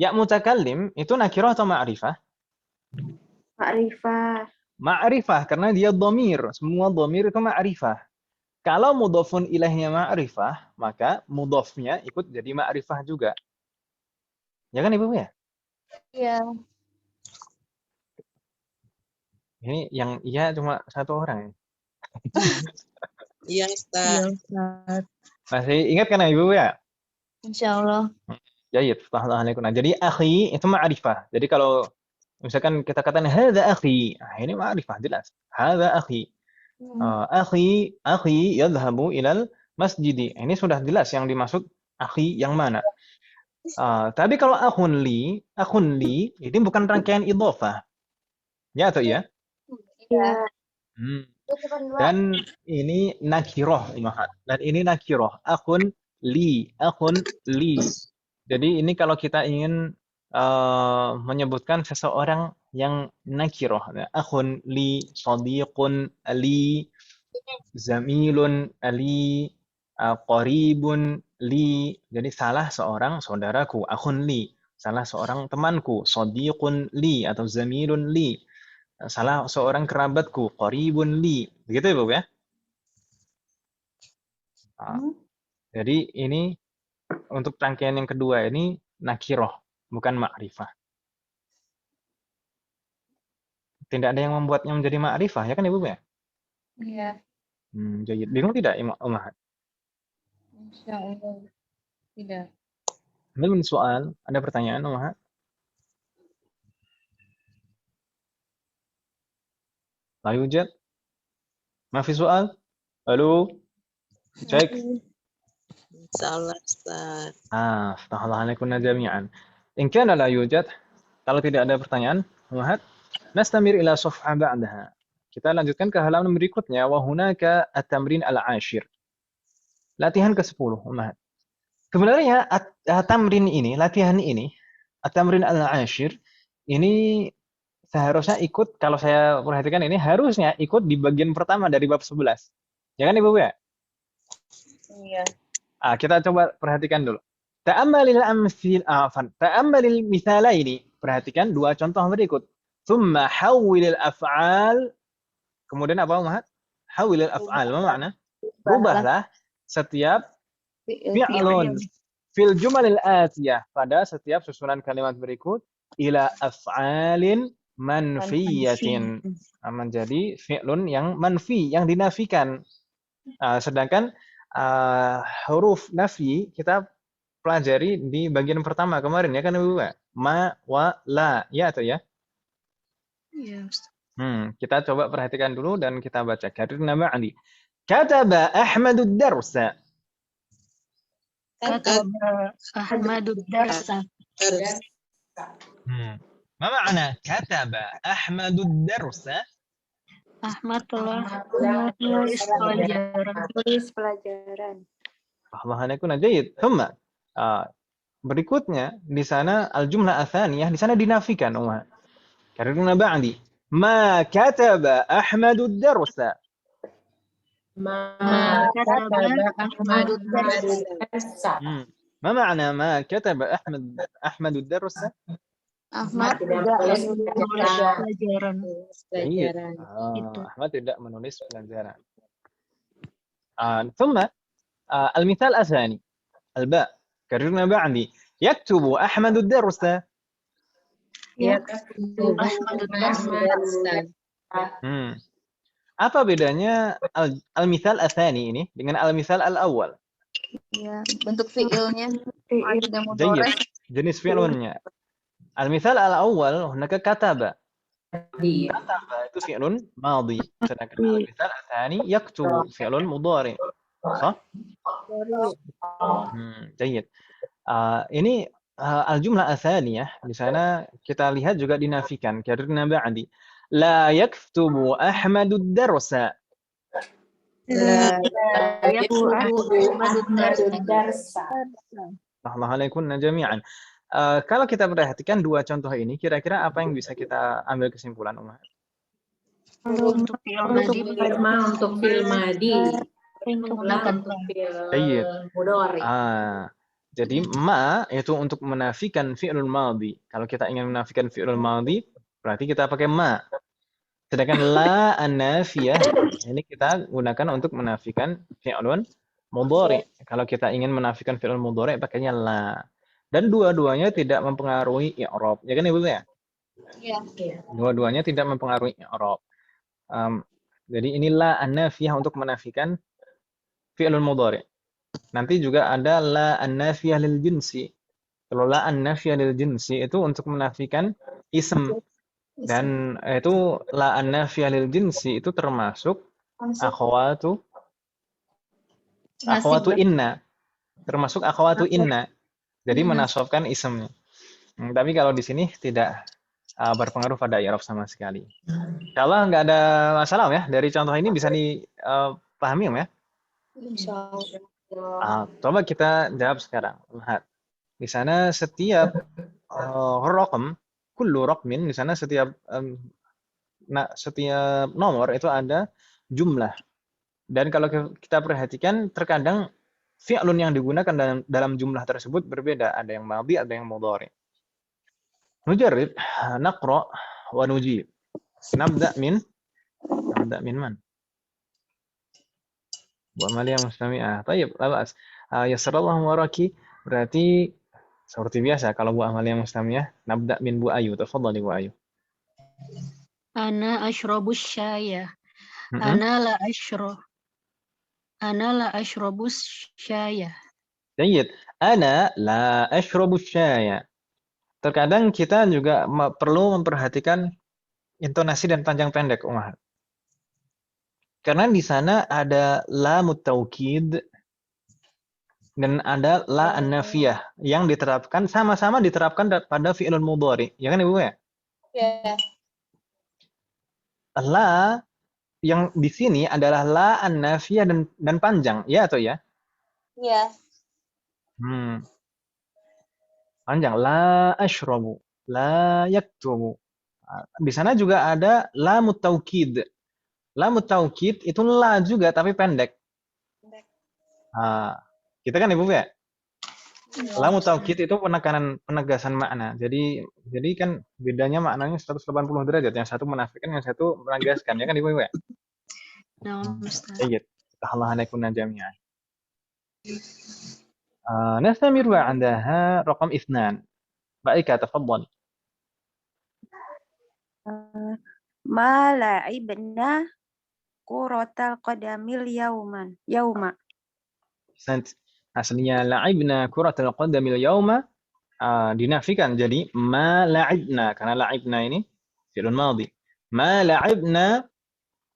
Ya mutakallim itu nakirah atau ma'rifah? Ma'rifah. Ma'rifah karena dia dhamir, semua dhamir itu ma'rifah. Kalau mudhafun ilaihnya ma'rifah, maka mudhafnya ikut jadi ma'rifah juga. Ya kan Ibu ya? Iya. Ini yang iya cuma satu orang. Iya, Ustaz. Masih ingat kan Ibu ya? Insyaallah. Jayid, alaikum. Nah, jadi akhi itu ma'rifah. Jadi kalau misalkan kita katakan hadza akhi, ini ma'rifah jelas. Hadza akhi. Akhi yadhhabu ilal masjidi. Ini sudah jelas yang dimaksud akhi yang mana. Tapi kalau akhun li ini bukan rangkaian idhofah. Ya atau iya? Iya. Dan ini nakiroh, dan ini nakiroh. Akhun li. Jadi ini kalau kita ingin menyebutkan seseorang yang nakirah. Akhun li, sadiqun li, zamilun li, qaribun li. Jadi salah seorang saudaraku, akhun li. Salah seorang temanku, sadiqun li atau zamilun li. Salah seorang kerabatku, qaribun li. Begitu ya, Bu ya? Jadi ini untuk rangkaian yang kedua ini nakiroh, bukan ma'rifah. Tidak ada yang membuatnya menjadi ma'rifah, ya kan Ibu ya? Iya. Jadi bingung tidak, Umahat? Insya Allah. Tidak. Hal min soal, ada pertanyaan, Umahat? La yujad? Ma fi soal? Halo? Cek. Salah, Ustaz. Aftahullah alaikunna jami'an. In kana la yujad, kalau tidak ada pertanyaan, Umahat, nastamir ila safha ba'daha. Kita lanjutkan ke halaman berikutnya, wa hunaka at-tamrin al-ashir. Latihan ke-10, Umahat. Sebenarnya latihan ini, at-tamrin al-ashir, ini seharusnya ikut, kalau saya perhatikan ini, harusnya ikut di bagian pertama dari bab 11. Ya kan Ibu ya? Iya. Kita coba perhatikan dulu. Ta'ammalil mithalaini. Perhatikan dua contoh berikut. Thumma hawwilil af'al. Kemudian apa, Umahat? Hawwilil af'al. Apa makna? Rubahlah setiap fi'lun fil jumalil atiyah, pada setiap susunan kalimat berikut, ila af'alin manfiyatin, menjadi fi'lun yang manfi, yang dinafikan. Sedangkan huruf nafi kita pelajari di bagian pertama kemarin, ya kan Ibu? Ma, wa, la, ya atau ya? Iya, Ustaz. Kita coba perhatikan dulu dan kita baca. Karena ma'ani. Kataba Ahmadud darsa. Kataba Ahmadud darsa. Ma ma'ana kataba Ahmadud darsa? Ahmad telah menulis pelajaran. Tulis pelajaran. Alhamdulillah jayid. Thumma berikutnya di sana al-jumlah atsaniyah di sana dinafikan, Umar. Karena ba'di ma kataba Ahmadud darsa. Ma Kataba Ahmadud darsa. Ma ma'ana ma kataba Ahmadud darsa? Ahmad tidak menulis pelajaran. Ahmad tidak menulis pelajaran. ثم المثال الثاني الباء كررنا بعدي يكتب أحمد الدرس. Apa bedanya al-mithal ats-tsani ini dengan al-mithal al-awwal? Ya, bentuk fi'ilnya. Jayyid. Jenis fi'lunnya. Al-mithal al-awwal hunaka kataba. Kataba itu fi'lun madhi. Sedangkan al-mithal ats-tsani yaktubu fi'lun mudhari. Sah? Jayyid. Ini al-jumlah ats-tsaniyah di sana kita lihat juga dinafikan. Karena ba'di la yaktubu Ahmadud darsa. La yaktubu Ahmadud darsa. Alhamdulillah jami'an. Kalau kita perhatikan dua contoh ini, kira-kira apa yang bisa kita ambil kesimpulan, Umar? Untuk untuk fi'il madi. Untuk fi'il mudhari. Jadi ma itu untuk menafikan fi'lul madhi. Kalau kita ingin menafikan fi'lul madhi, berarti kita pakai ma. Sedangkan la an-nafiyah ini kita gunakan untuk menafikan fi'lun mudhari. Kalau kita ingin menafikan fi'lun mudhari pakainya la. Dan dua-duanya tidak mempengaruhi i'rab. Ya kan Ibu ya? Iya. Dua-duanya tidak mempengaruhi i'rab. Jadi inilah an-nafiyah untuk menafikan fi'lul mudhari. Nanti juga ada la an-nafiyah lil jinsi. Kalau la an-nafiyah lil jinsi itu untuk menafikan ism. Dan itu la an-nafiyah lil jinsi itu termasuk akhwatu inna. Termasuk akhwatu inna. Jadi menasabkan ismnya. Tapi kalau di sini tidak berpengaruh pada i'rab sama sekali. Kalau nggak ada masalah ya, dari contoh ini bisa dipahami ya? Coba kita jawab sekarang. Lihat. Di sana setiap raqam, kullu raqmin di sana setiap setiap nomor itu ada jumlah. Dan kalau kita perhatikan terkadang fi'lun yang digunakan dalam jumlah tersebut berbeda, ada yang madhi, ada yang mudhari. Nujarrib, naqra wa nujib. Nabda min man? Bu Amalia Mustami'ah. Tayyib, la ba'as. Yassarallahu waraki, berarti seperti biasa kalau Bu Amalia Mustami'ah, nabda min Bu Ayu. Tafadhali Bu Ayu. Ana ashrabus syaya. Mm-mm. Ana la ashrabus syaya. Jayyid. Ana la ashrabu syaya. Terkadang kita juga perlu memperhatikan intonasi dan panjang pendek, Umar. Karena di sana ada la mutaukid dan ada la an-nafiyah yang diterapkan sama-sama diterapkan pada fi'lun mudhari. Ya kan Ibu ya? Ya. La yang di sini adalah la an-nafiyah dan panjang, ya atau ya? Ya. Panjang. La ashrabu, la yaktubu. Di sana juga ada la mutaukid. La mutaukid itu la juga tapi pendek. Kita kan Ibu ya? La mutaukid itu penegasan makna. Jadi kan bedanya maknanya 180 derajat. Yang satu menafikan, yang satu menegaskan. Ya kan Ibu ya? Naam, Ustaz. Baik. Allah alaikum jami'an. نستمر عندها رقم 2. Baik, تفضل. Ma la'ibna kuratal qadamil yauma. Aslinya la'ibna kuratal qadamil yauma dinafikan jadi ma la'ibna, karena la'ibna ini fi'lun madhi. Ma la'ibna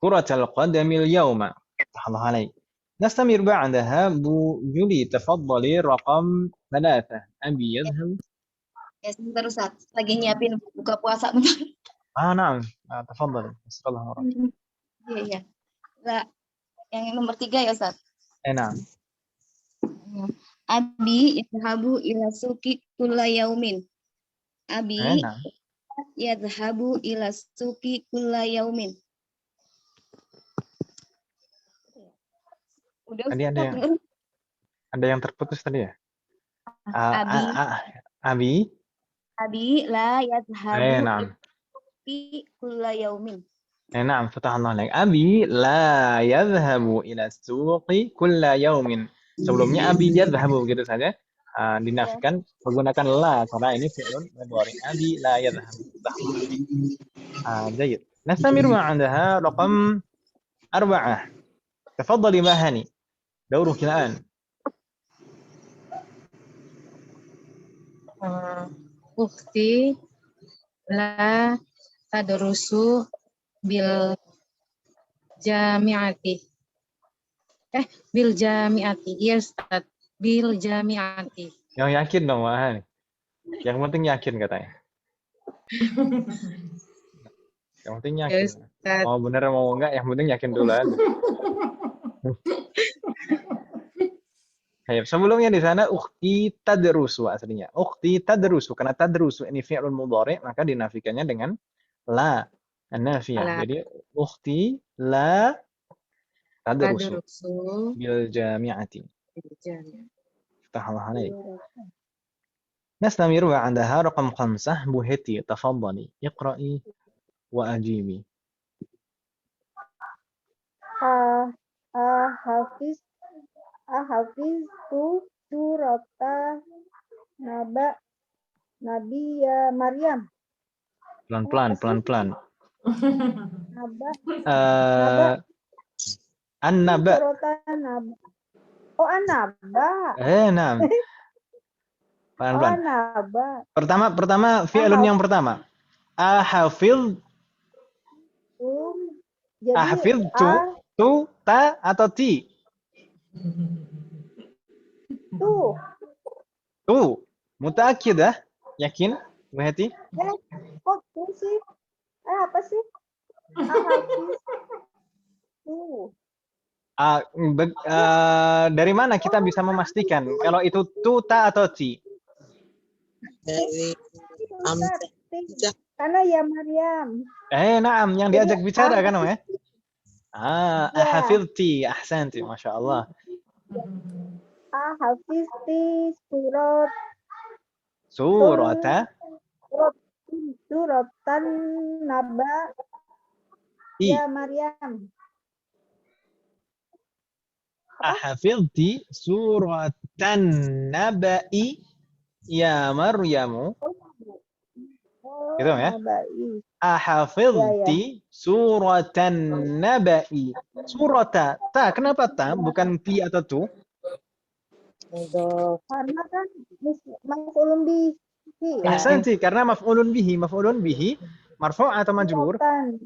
kuratal qadamil yauma. Allah alaik. نستمر بعدها Bu Juli, تفضلي رقم 3. أبي يذهب. Ya, sebentar Ustaz. Lagi nyiapin buka puasa. نعم تفضلي. Iya. Lah, yang nomor 3 ya Ustaz. نعم. Abi yadhabu ila suqi kulla yaumin. Abi نعم. yadhabu ila suqi kulla yaumin. Udah Tadi ada yang terputus tadi ya? Abi Abi. la yadhabu نعم. fi kulla yaumin. نعم فتح الله عليك. Abi la yadhhabu ila suqi kulla yaumin. Sebelumnya abi yadhhabu begitu saja. Dinafikan menggunakan la karena ini fi'lun mudhari. Abi la yadhhabu. جيد. نستمر عندها رقم 4. تفضلي ما هاني. دورك الآن. Ukhti la tadrusu bil jami'ati. Bil jami'ati. Iya, Ustaz. Bil jami'ati. Yang yakin dong, Mbak Hani. Yang penting yakin katanya. Yang penting yakin. Ya, Ustaz. Mau bener mau enggak, yang penting yakin dulu aja. Sebelumnya di sana ukhti tadrusu aslinya. Ukhti tadrusu, karena tadrusu ini fi'lun mudhari, maka dinafikannya dengan la an-nafiyah. Jadi ukhti la tadrusu bil jami'ati. Tahallah alaik. نستمر وعندها رقم 5. Bu Heti, تفضلي اقرأي وأجيبي. Hafiztu surata Nabiya Maryam. Pelan-pelan. Naba. An-naba. Surata Naba. Oh, An-naba. Naam. Pelan-pelan. Oh, Naba. Pertama fi'lun yang pertama. Ahafil. Jadi Ahafil tu, ta atau ti? Tu. Mutaakidah? Yakin? Bu Heti? Kok tuh sih? Apa sih? Dari mana kita bisa memastikan kalau itu tu, ta atau ti? Ustaz, karena ya Maryam. Naam, yang diajak bicara kan, ya? Ya. Ahafidti, ahsanti, Masya Allah. Hafisti Surata suratan naba i. ya Maryam. Ahafidti suratan naba'i ya Maryamu. Oh, Gitu ya? nabai. Ahafidti suratan naba'i. Surata. Ta, kenapa ta? Bukan pi atau tu? Karena kan maf'ulun bihi ya. Ahsanti, karena maf'ulun bihi. Maf'ulun bihi marfu' atau majrur? Suratan.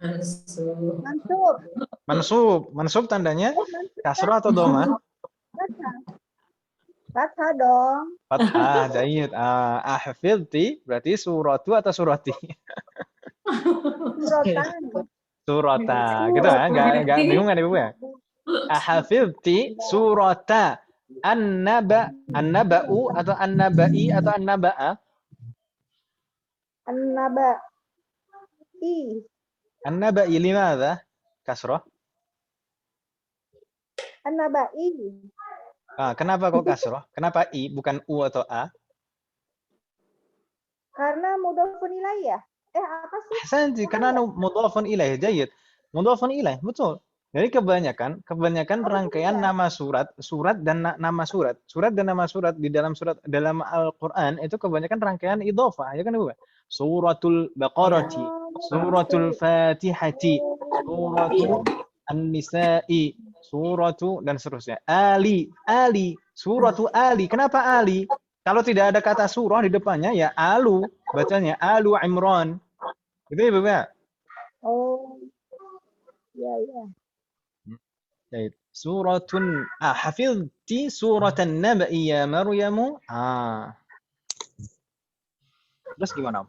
Mansur. Mansur. Mansub. Mansub tandanya Mansur kasrah atau dhamma? Fathah dong. Fathah, jayid. Ahfidti berarti suratu atau surati? Suratan. Surata. Gitu ya? Enggak bingung kan Ibu ya? Ahfidti surata an-naba'u atau an-naba'i atau an-naba'a? An-naba'i. An-naba'i limadha? Kasrah? An-naba'i. Kenapa kok kasrah? Kenapa i bukan u atau a? Karena mudhofun ilaih ya. Apa sih? Ahsanti, karena mudhafun ilaih, jayid. Mudhafun ilaih, betul. Jadi kebanyakan rangkaian nama surat dan nama surat. Surat dan nama surat di dalam Al-Qur'an itu kebanyakan rangkaian idhofah, ya kan Ibu? Suratul Baqarati, suratul Fatihati, suratul An-Nisa'i, suratu dan seterusnya. Ali, suratu Ali. Kenapa Ali? Kalau tidak ada kata surah di depannya ya alu, bacanya Alu Imran. Gitu ya, Ibu ya? Oh. Ya. Baik. Suratun hafizti suratan naba'i ya Maryamu. Terus gimana?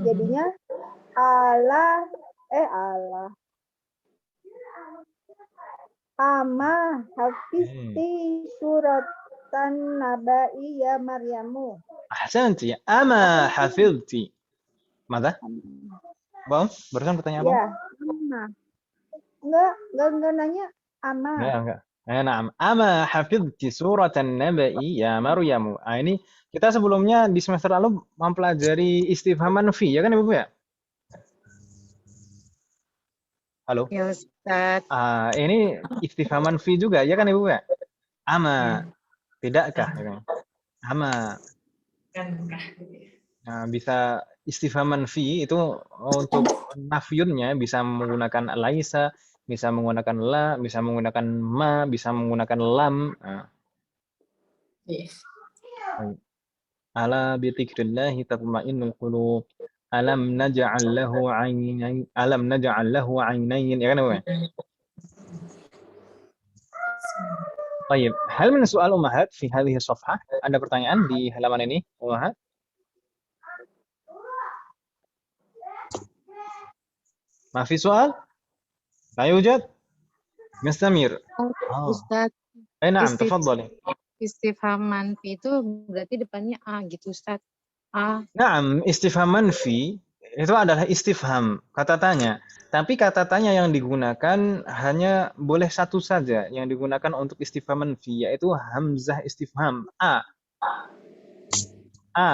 Jadinya Allah. Ama hafisti suratan naba'i ya Maryamu. Ahsanti. Ama hafizti. Mana? Bang, barusan pertanyaan apa? Ya. Enggak nanya ama. Enggak. Naam. Ama hafizti suratan naba'i ya Maryamu. Ini kita sebelumnya di semester lalu mempelajari istifham manfi, ya kan Ibu ya? Halo? Ya Ustaz. Ini istifham manfi juga, ya kan Ibu ya? Ama. Tidakkah? Ama. Nah, bisa istifham manfi itu untuk nafyunnya bisa menggunakan laisa, bisa menggunakan la, bisa menggunakan ma, bisa menggunakan lam. Ala bi dzikrillah tatma'innul qulub. Alam naj'al lahu 'ainain, alam naj'al lahu 'ainain, ya kan Ibu? Baik, hal min soal ummahat fi hadhihi safhah? Ada pertanyaan di halaman ini, ummahat? ما في سؤال؟ لا يوجد؟ مستمر. Ustaz, نعم تفضلي. istifham manfi itu berarti depannya a gitu Ustaz. A. Naam, istifham manfi itu adalah istifham, kata tanya. Tapi kata tanya yang digunakan hanya boleh satu saja yang digunakan untuk istifham manfi, yaitu hamzah istifham. A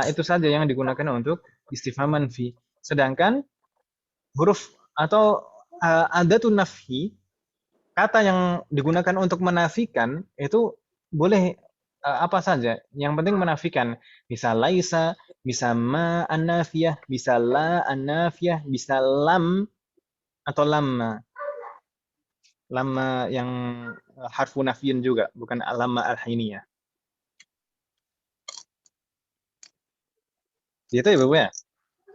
itu saja yang digunakan untuk istifham manfi. Sedangkan huruf atau adatun nafhi, kata yang digunakan untuk menafikan itu boleh apa saja, yang penting menafikan. Bisa laisa, bisa ma an-nafiyah, bisa la an-nafiyah, bisa lam atau lamma. Lamma yang harfu nafyin juga, bukan lamma al-hiniyah. Gitu ya, Bu ya?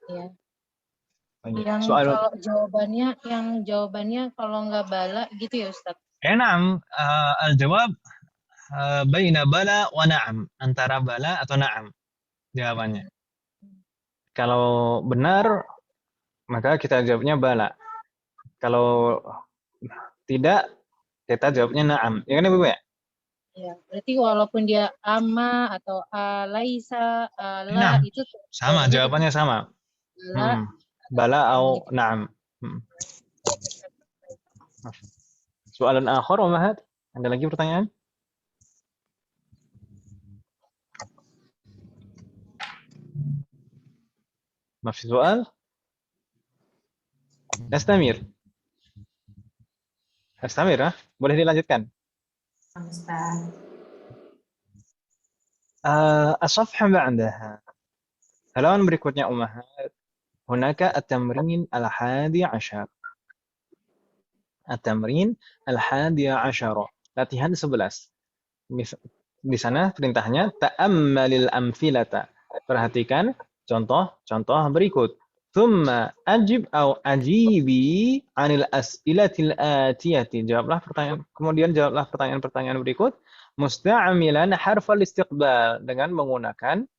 Iya. Yang kalau jawabannya kalau nggak bala gitu ya Ustaz. Na'am, al-jawab baina bala wa na'am, antara bala atau na'am jawabannya. Kalau benar maka kita jawabnya bala. Kalau tidak kita jawabnya na'am. Ya kan Ibu ya? Ya, berarti walaupun dia ama atau laisa, la Nah, itu sama jawabannya sama. la Bala gitu. atau na'am. Soalan akhir, Umahat? Ada lagi pertanyaan? Masih soal? Astamir. Astamir, ah? Boleh dilanjutkan? Ustaz. الصفحة بعدها halaman berikutnya Ummahat. Hunaka at-tamrin al-hadi ashar. At-tamrin al-hadi ashar. Latihan 11. Di sana perintahnya ta'ammalil amthilata. Perhatikan contoh-contoh berikut. Thumma ajib au ajibi anil as'ilatil atiyati. Kemudian jawablah pertanyaan-pertanyaan berikut musta'amilan harfal istiqbal dengan menggunakan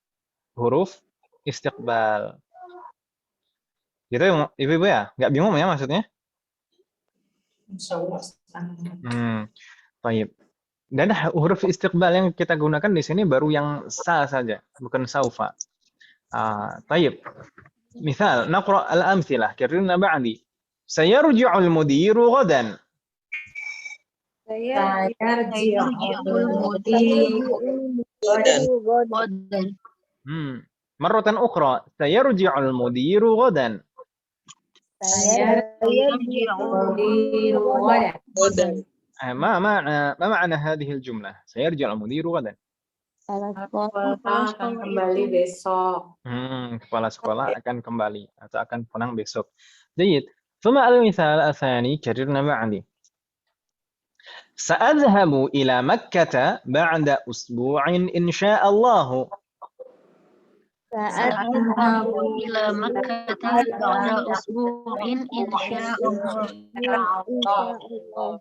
huruf istiqbal. Gitu ya, Ibu-ibu ya? Nggak bingung ya maksudnya? Insya Allah. Baik. Dan huruf istiqbal yang kita gunakan di sini baru yang sa saja, bukan saufa. Baik. Misal, naqra al-amthilah. Kirina ba'di. Sayarji'ul mudiru ghadan. Sayarji'ul mudiru Qadan. Marratan ukhra. Sayarji'ul mudiru ghadan. Sayarji'ul mudiru ghadan. ما معنى هذه الجملة؟ سيرجع المدير غدا. Sekolah akan kembali besok. Kepala sekolah akan kembali atau akan pulang besok. جيد. ثم المثال الثاني كررنا معي. سأذهب إلى مكة بعد أسبوع إن شاء الله. سأذهب إلى مكة بعد أسبوع إن شاء الله.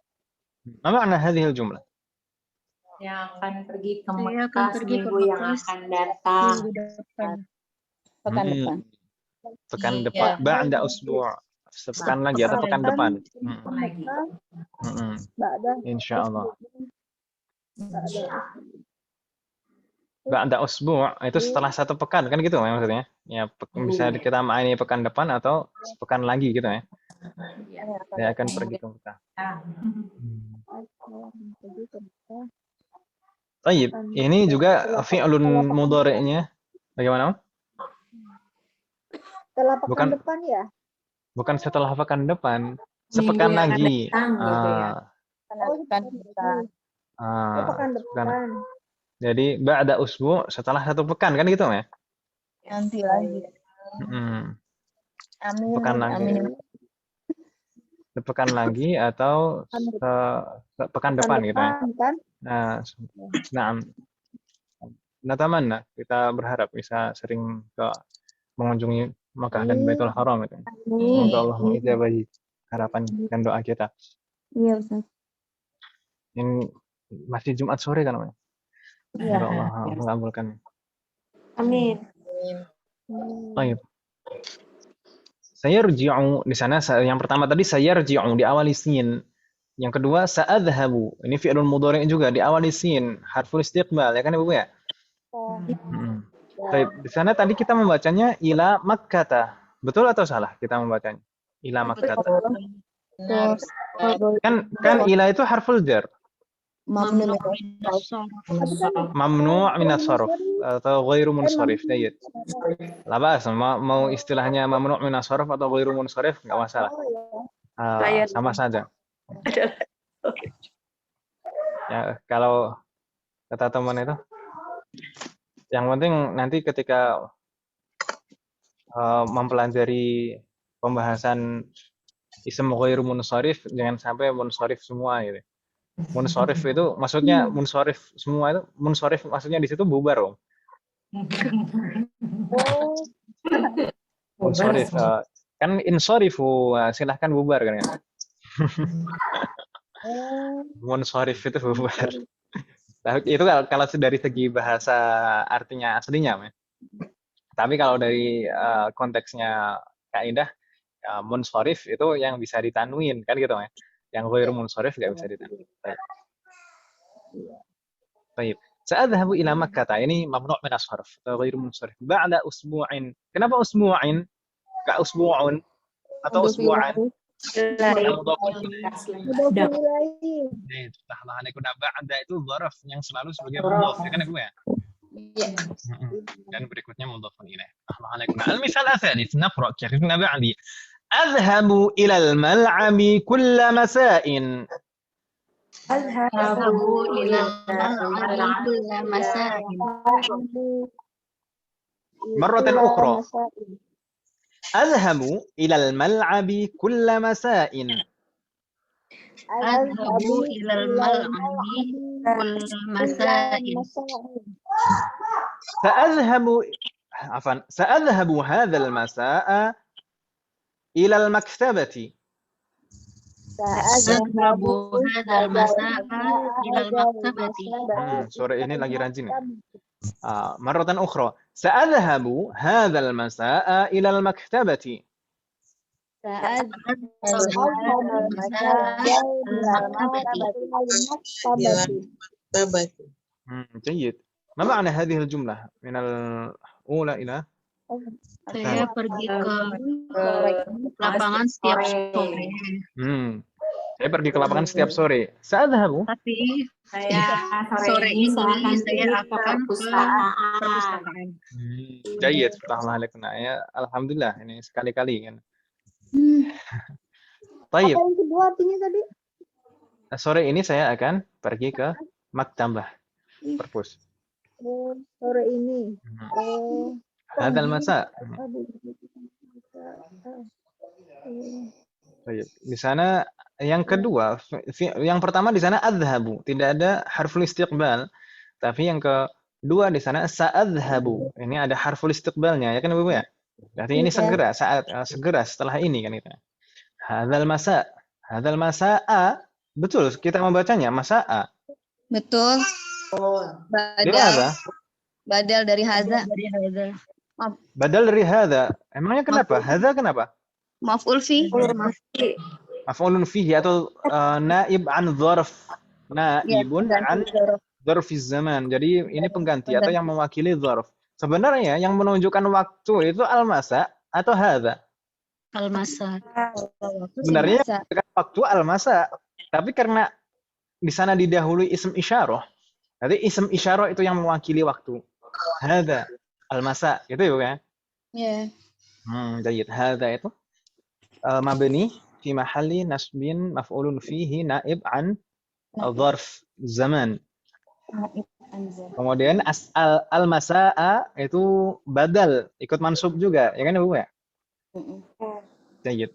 ما معنى هذه الجملة؟ Yang akan pergi ke Saya akan Mekah pergi ke seminggu yang Mekah akan datang. minggu depan. Pekan depan. Pekan depan. Ba'da usbu'. Sepekan lagi atau pekan depan. Lagi. Insyaallah. Ba'da usbu' itu setelah satu pekan kan gitu ya maksudnya. Ya bisa kita maknai pekan depan atau sepekan lagi gitu ya. Dia akan pergi ke Mekah. Baik, ini juga fi'lun mudhari'nya bagaimana? Setelah pekan Bukan depan ya? bukan setelah pekan depan, Minggu sepekan yang akan lagi. datang gitu ya. Pekan depan. Jadi ba'da usbu' setelah satu pekan kan gitu ya? Nanti lagi. Pekan lagi. Sepekan lagi atau pekan depan gitu ya. Kan? Nah, natamanna kita berharap bisa sering mengunjungi Makkah dan Baitul Haram itu. Semoga Allah mengijabahi harapan dan doa kita. Iya, Ustaz. Ini masih Jumat sore kan, Mas? Semoga Allah mengabulkan. Amin. Baik. Sayarji'u di sana yang pertama tadi sayarji'u diawali sin. Yang kedua sa'adhabu. Ini fi'lun mudhari' juga diawali sin, harful istiqbal ya kan Ibu ya? Baik, di sana tadi kita membacanya ila Makkah. Betul atau salah kita membacanya? Ila Makkah. Benar. Kan ila itu harful jar. Mamnu Mamnu' sarf atau ghairu munsharif. Baik. Labas mau istilahnya mamnu' sarf atau ghairu munsharif enggak masalah. Sama saja. Ya, kalau kata teman itu yang penting nanti ketika mempelajari pembahasan ism ghairu munsharif jangan sampai munsharif semua gitu. Munsharif itu maksudnya munsharif semua itu munsharif maksudnya di situ bubar, Om. Munsharif kan insharifu silahkan bubar kan ya. Munsharif itu bubar. Nah, itu kalau dari segi bahasa artinya aslinya, ya. Tapi kalau dari konteksnya kaidah munsharif itu yang bisa ditanwin kan gitu ya. Yang ghairu munsharif nggak bisa ditanwin. طيب. سأذهب إلى مكة. Ini mamnu' min as-sarf, غير munsharif. بعد أسبوع. Kenapa usbu'in? Ka usbu'un atau usbu'an? Yang mudhafun ilaih. Mudhofun ilaihi. Nah, ba'da itu dzaraf yang selalu sebagai mudhaf, ya kan Ibu ya? Iya. Dan berikutnya mudhafun ilaih. Al-misal ats-tsalits naqra kifna ba'di. Adhhabu ila al-mal'abi kull masa'in. أذهب إلى الملعب كل مساء. مرة أخرى. أذهب إلى الملعب كل مساء. أذهب إلى الملعب كل مساء. سأذهب هذا المساء إلى المكتبة. أذهب هذا المساء إلى المكتبة. Sore ini lagi rajin. مرة أخرى. سأذهب هذا المساء إلى المكتبة. جيد. ما معنى هذه الجملة من الأولى إلى Saya pergi ke lapangan setiap sore. Saya pergi ke lapangan setiap sore. Sa'adhabu. Tapi sore ini saya akan ke perpustakaan. Jayid. Ya, alhamdulillah ini sekali-kali kan. Tayyib. Apa yang kedua artinya tadi? Sore ini saya akan pergi ke maktabah, perpus. Sore ini. Hadal masa. Di sana yang kedua, yang pertama di sana adhabu, tidak ada harful istiqbal. Tapi yang kedua di sana sa'adhabu. Ini ada harful istiqbalnya, ya kan Ibu ya? Berarti ini segera, segera setelah ini kan itu. Hadal masa. Hadal masa'a. Betul, kita membacanya masa'a. Betul. Badal dari haza. Badal dari hadza. Emangnya kenapa? Hadza kenapa? Maf'ul fi. Maf'ulun fihi atau naib an dzarf. Naibun an dzarfiz zaman. Jadi ini pengganti atau yang mewakili dzarf. Sebenarnya yang menunjukkan waktu itu al-masa atau hadza? Al-masa. Sebenarnya waktu al-masa. Tapi karena di sana didahului ism isyarah. Jadi ism isyarah itu yang mewakili waktu. Hadza al-masa, gitu ya? Iya. Jayid. Hadza itu mabni fi mahalli nasbin maf'ulun fihi naib an dzarf zaman. Kemudian al-masaa itu badal, ikut mansub juga, ya kan Ibu ya? Jayid.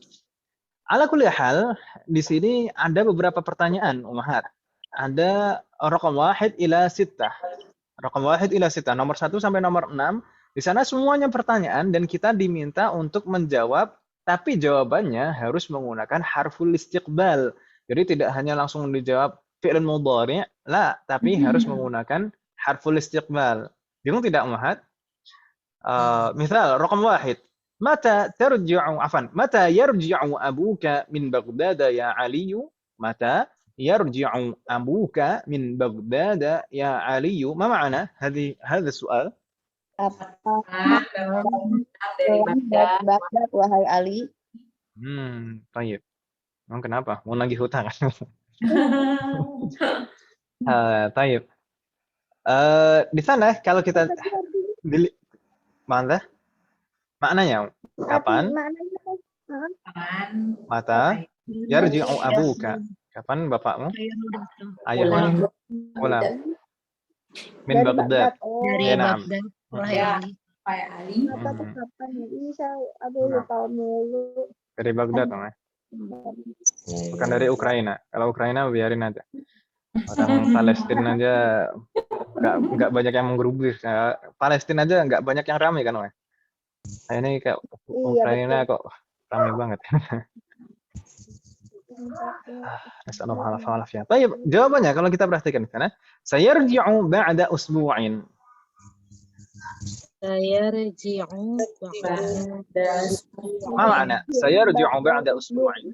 Ala kulli hal, di sini ada beberapa pertanyaan, Ummahat. Ada raqam 1 ila 6. Raqam 1 ila 6, nomor 1 sampai nomor 6. Di sana semuanya pertanyaan dan kita diminta untuk menjawab, tapi jawabannya harus menggunakan harful istiqbal. Jadi tidak hanya langsung dijawab fi'lun mudhari', la, tapi harus menggunakan harful istiqbal. Bingung tidak, Ummahat? Misal raqam 1. Mata yarji'u abuka min Baghdad ya Ali? Mata yarji'u abuka min Baghdad ya Ali? Ma ma'na hadha su'al? Apa Baghdad wahai Ali? Baik. Emang kenapa? Mau nagih hutang kan? Baik. Di sana kalau kita mana? Maknanya kapan? Mata yarji'u abuka. Kapan bapakmu? Ayahmu pulang min Baghdad. Dari Baghdad. Wahai Ali. Apa tuh kapan ya? Ini saya lupa mulu. Dari Baghdad, namanya. Bukan dari Ukraina. Kalau Ukraina biarin aja. Orang Palestina aja nggak banyak yang menggerubris. Palestina aja nggak banyak yang ramai kan, Om? Ini kayak Ukraina kok ramai banget. Nasallallahu ya. Baik, jawabannya kalau kita perhatikan di sana, sayarji'u ba'da usbu'in. Sayarji'u ba'da usbu'in. Ma makna sayarji'u ba'da usbu'in?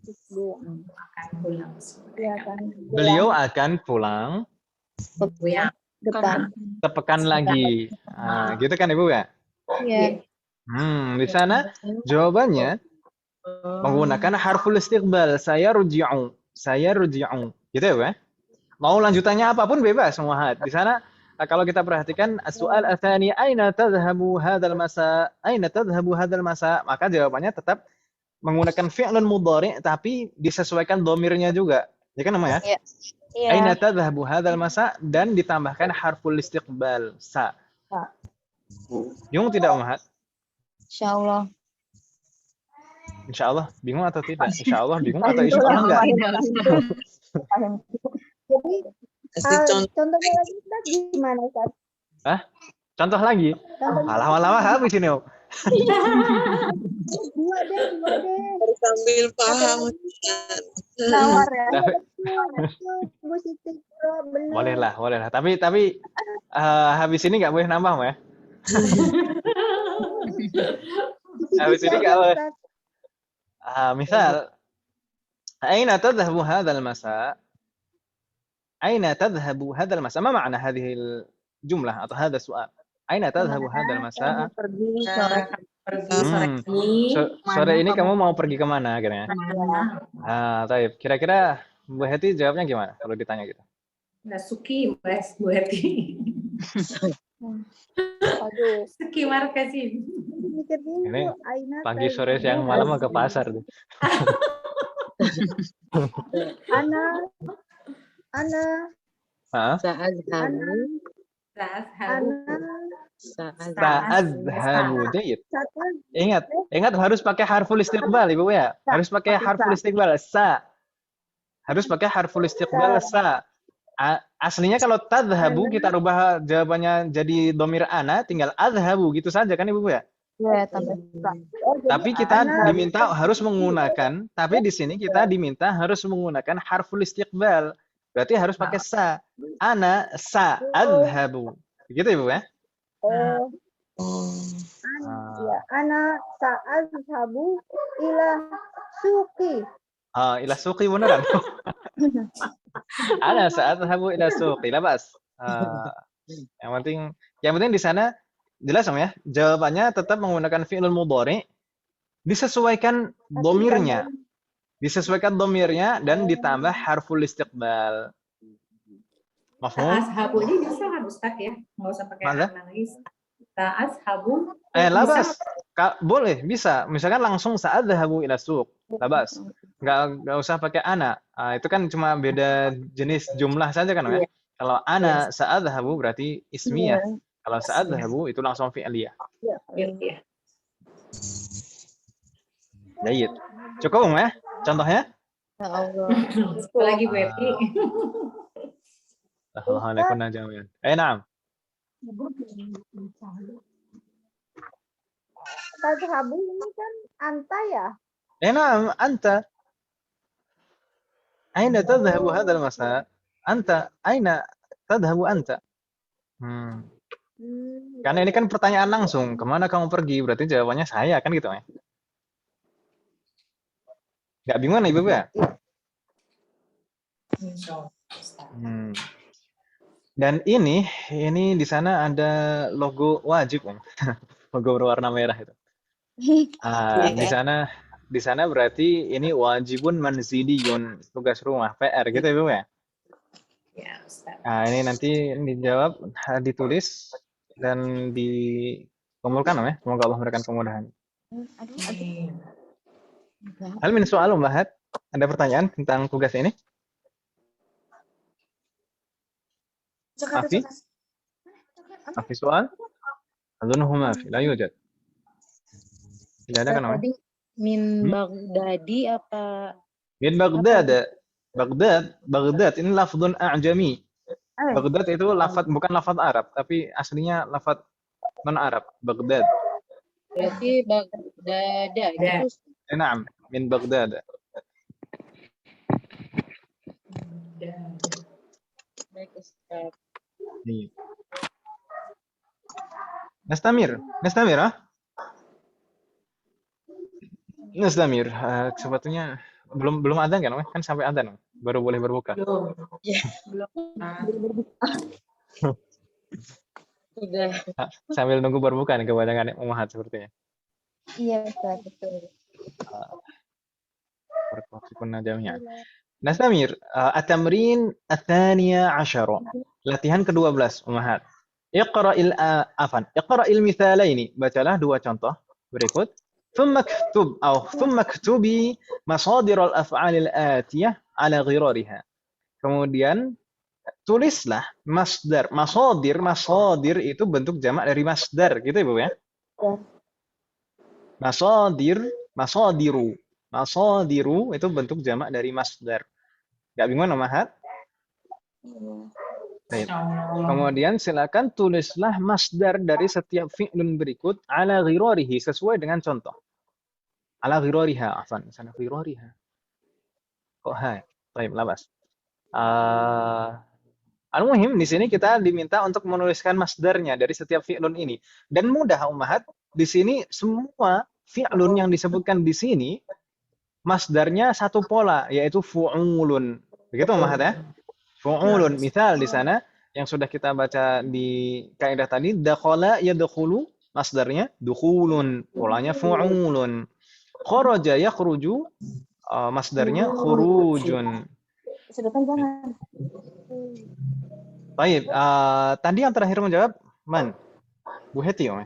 akan pulang sore. Ya kan. Beliau akan pulang Pulang. Depan. sepekan lagi. Nah, gitu kan Ibu ya? Iya. Di sana jawabannya menggunakan harful istiqbal. Saya ruji'u. Saya ruji'u. Gitu ya, Bu ya? Mau lanjutannya apapun bebas semua. Di sana kalau kita perhatikan soal atsani aina tadhhabu hadzal masa? Aina tadhhabu hadzal masa? Maka jawabannya tetap menggunakan fi'lun mudhari tapi disesuaikan domirnya juga. Ya kan namanya? Iya. Iya. Aina tadhhabu hadzal masa dan ditambahkan harful istiqbal sa. Bingung tidak Umahat? Insyaallah. Insyaallah bingung atau tidak? Insyaallah bingung atau insyaallah enggak? Jadi Kasih contoh. contohnya lagi Ustaz gimana Ustaz? Contoh lagi. Contohnya Lama-lama habis ini, Om. dua deh. Harus sambil paham. Nawar ya. Tapi- Bu Siti, bener. Boleh lah. Tapi habis ini nggak boleh nambah, ya. Habis ini nggak boleh. Ustaz. Misal, aina tadhhabu hadzal masa? Aina tadhhabu hadzal masa? Ma ma'na hadhihi al-jumlah atau hadzal su'al? Aina tadhhabu hadzal masa? Pergi sore. Pergi sore Hmm. ini. Sore ini kamu mau pergi kemana akhirnya? Kemana? Taib. Kira-kira Bu Heti jawabnya gimana kalau ditanya gitu? Nasuki, Mas Bu Heti. Aduh, Suki markasin. mikir dulu. Ini Aina Pagi, tadi. sore, siang, malam ke pasar tuh. Ana, Hah? Sa'adhabu. Ana, Sa'adhabu. Jayid. satu, Ingat harus pakai harful istiqbal, Ibu ya. Harus pakai harful istiqbal sa. Harus pakai harful istiqbal sa. Aslinya kalau tadhabu kita rubah jawabannya jadi domir ana, tinggal adhabu gitu saja kan Ibu ya. Ya, tambah suka. oh, jadi Tapi kita ana, diminta harus menggunakan, tapi di sini kita diminta harus menggunakan harful istiqbal. Berarti harus pakai sa. Ana sa adhabu. Gitu Ibu ya. oh, Oh. ya, ana sa'azhabu ila suqi. Ila suqi beneran. Ana sa'adhabu ila suqi. Labas. Yang penting di sana jelas Om ya. Jawabannya tetap menggunakan fi'lul mudhari disesuaikan domirnya. Disesuaikan domirnya dan ditambah harful istiqbal. Mafhum? Ashabu ini bisa kan Ustaz ya? Nggak usah pakai Mana? anak lagi. Ashabu. Labas. Boleh, bisa. Misalkan langsung sa'adhabu ila suq. Labas. Nggak usah pakai ana. Itu kan cuma beda jenis jumlah saja kan, ya? Kalau ana sa'adhabu berarti ismiyah. Kalau sa'adhabu itu langsung fi'liyah. Iya. Jayid. Cukup, ya? Contohnya? Ya Allah. Lagi Bu Heti. Assalamualaikum jami'an. Na'am. Tadhabu ini kan anta ya? Na'am, anta. Aina tadhhabu hadzal masa? Anta, aina tadhhabu anta? Karena ini kan pertanyaan langsung, kemana kamu pergi? Berarti jawabannya saya, kan gitu ya? Nggak bingung Ibu ya? Dan ini di sana ada logo wajib, Om. Logo berwarna merah itu. Di sana berarti ini wajibun manziliyun, tugas rumah, PR gitu ya, Bu ya? Ya, Ustaz. Ini nanti dijawab, ditulis dan dikumpulkan Om ya. Semoga Allah memberikan kemudahan. Hal min soal Mbak. Ada pertanyaan tentang tugas ini? Afi soal? Adunhu mafi, la yujad. Tidak ada kan, Om? Tadi min Baghdadi apa? Min Baghdad. Baghdad ini lafzun a'jami. Baghdad itu bukan lafaz Arab, tapi aslinya lafaz non-Arab. Baghdad. Berarti Baghdada gitu. Naam, min Baghdad. Baik Ustaz. Nastamir, Nastamir. Sebetulnya belum adzan kan? Kan sampai adzan baru boleh berbuka. Belum. Ya. Belum. Nah, Udah. Sambil nunggu berbuka nih kebanyakan ummahat sepertinya. Iya, Ustaz, betul. Barakallahu jami'an. Nastamir, at-tamrin ats-tsaniyah 'asyara. Latihan ke-12 ummahat. Iqra'il mithalaini. Bacalah dua contoh berikut. ثم اكتبي مصادر الأفعال الآتية على غرارها. Kemudian tulislah masdar. Masadir itu bentuk jamak dari masdar, gitu Ibu ya? Masadiru itu bentuk jamak dari masdar. Gak bingung ummahat? Baik. Kemudian silakan tulislah masdar dari setiap fi'lun berikut ala ghirarihi sesuai dengan contoh. Ala ghirariha, afan, sana ghirariha. Kok hai? Baik, labas. Al-muhim di sini kita diminta untuk menuliskan masdarnya dari setiap fi'lun ini. Dan mudah ummahat, di sini semua fi'lun yang disebutkan di sini masdarnya satu pola, yaitu fu'ulun. Begitu ummahat ya? Fu'ulun. Misal di sana yang sudah kita baca di kaidah tadi, dakhala yadkhulu, masdarnya dukhulun, polanya fu'ulun. Kharaja yakhruju, masdarnya khurujun. Sedangkan jangan. Baik, tadi yang terakhir menjawab man? Bu Heti ya?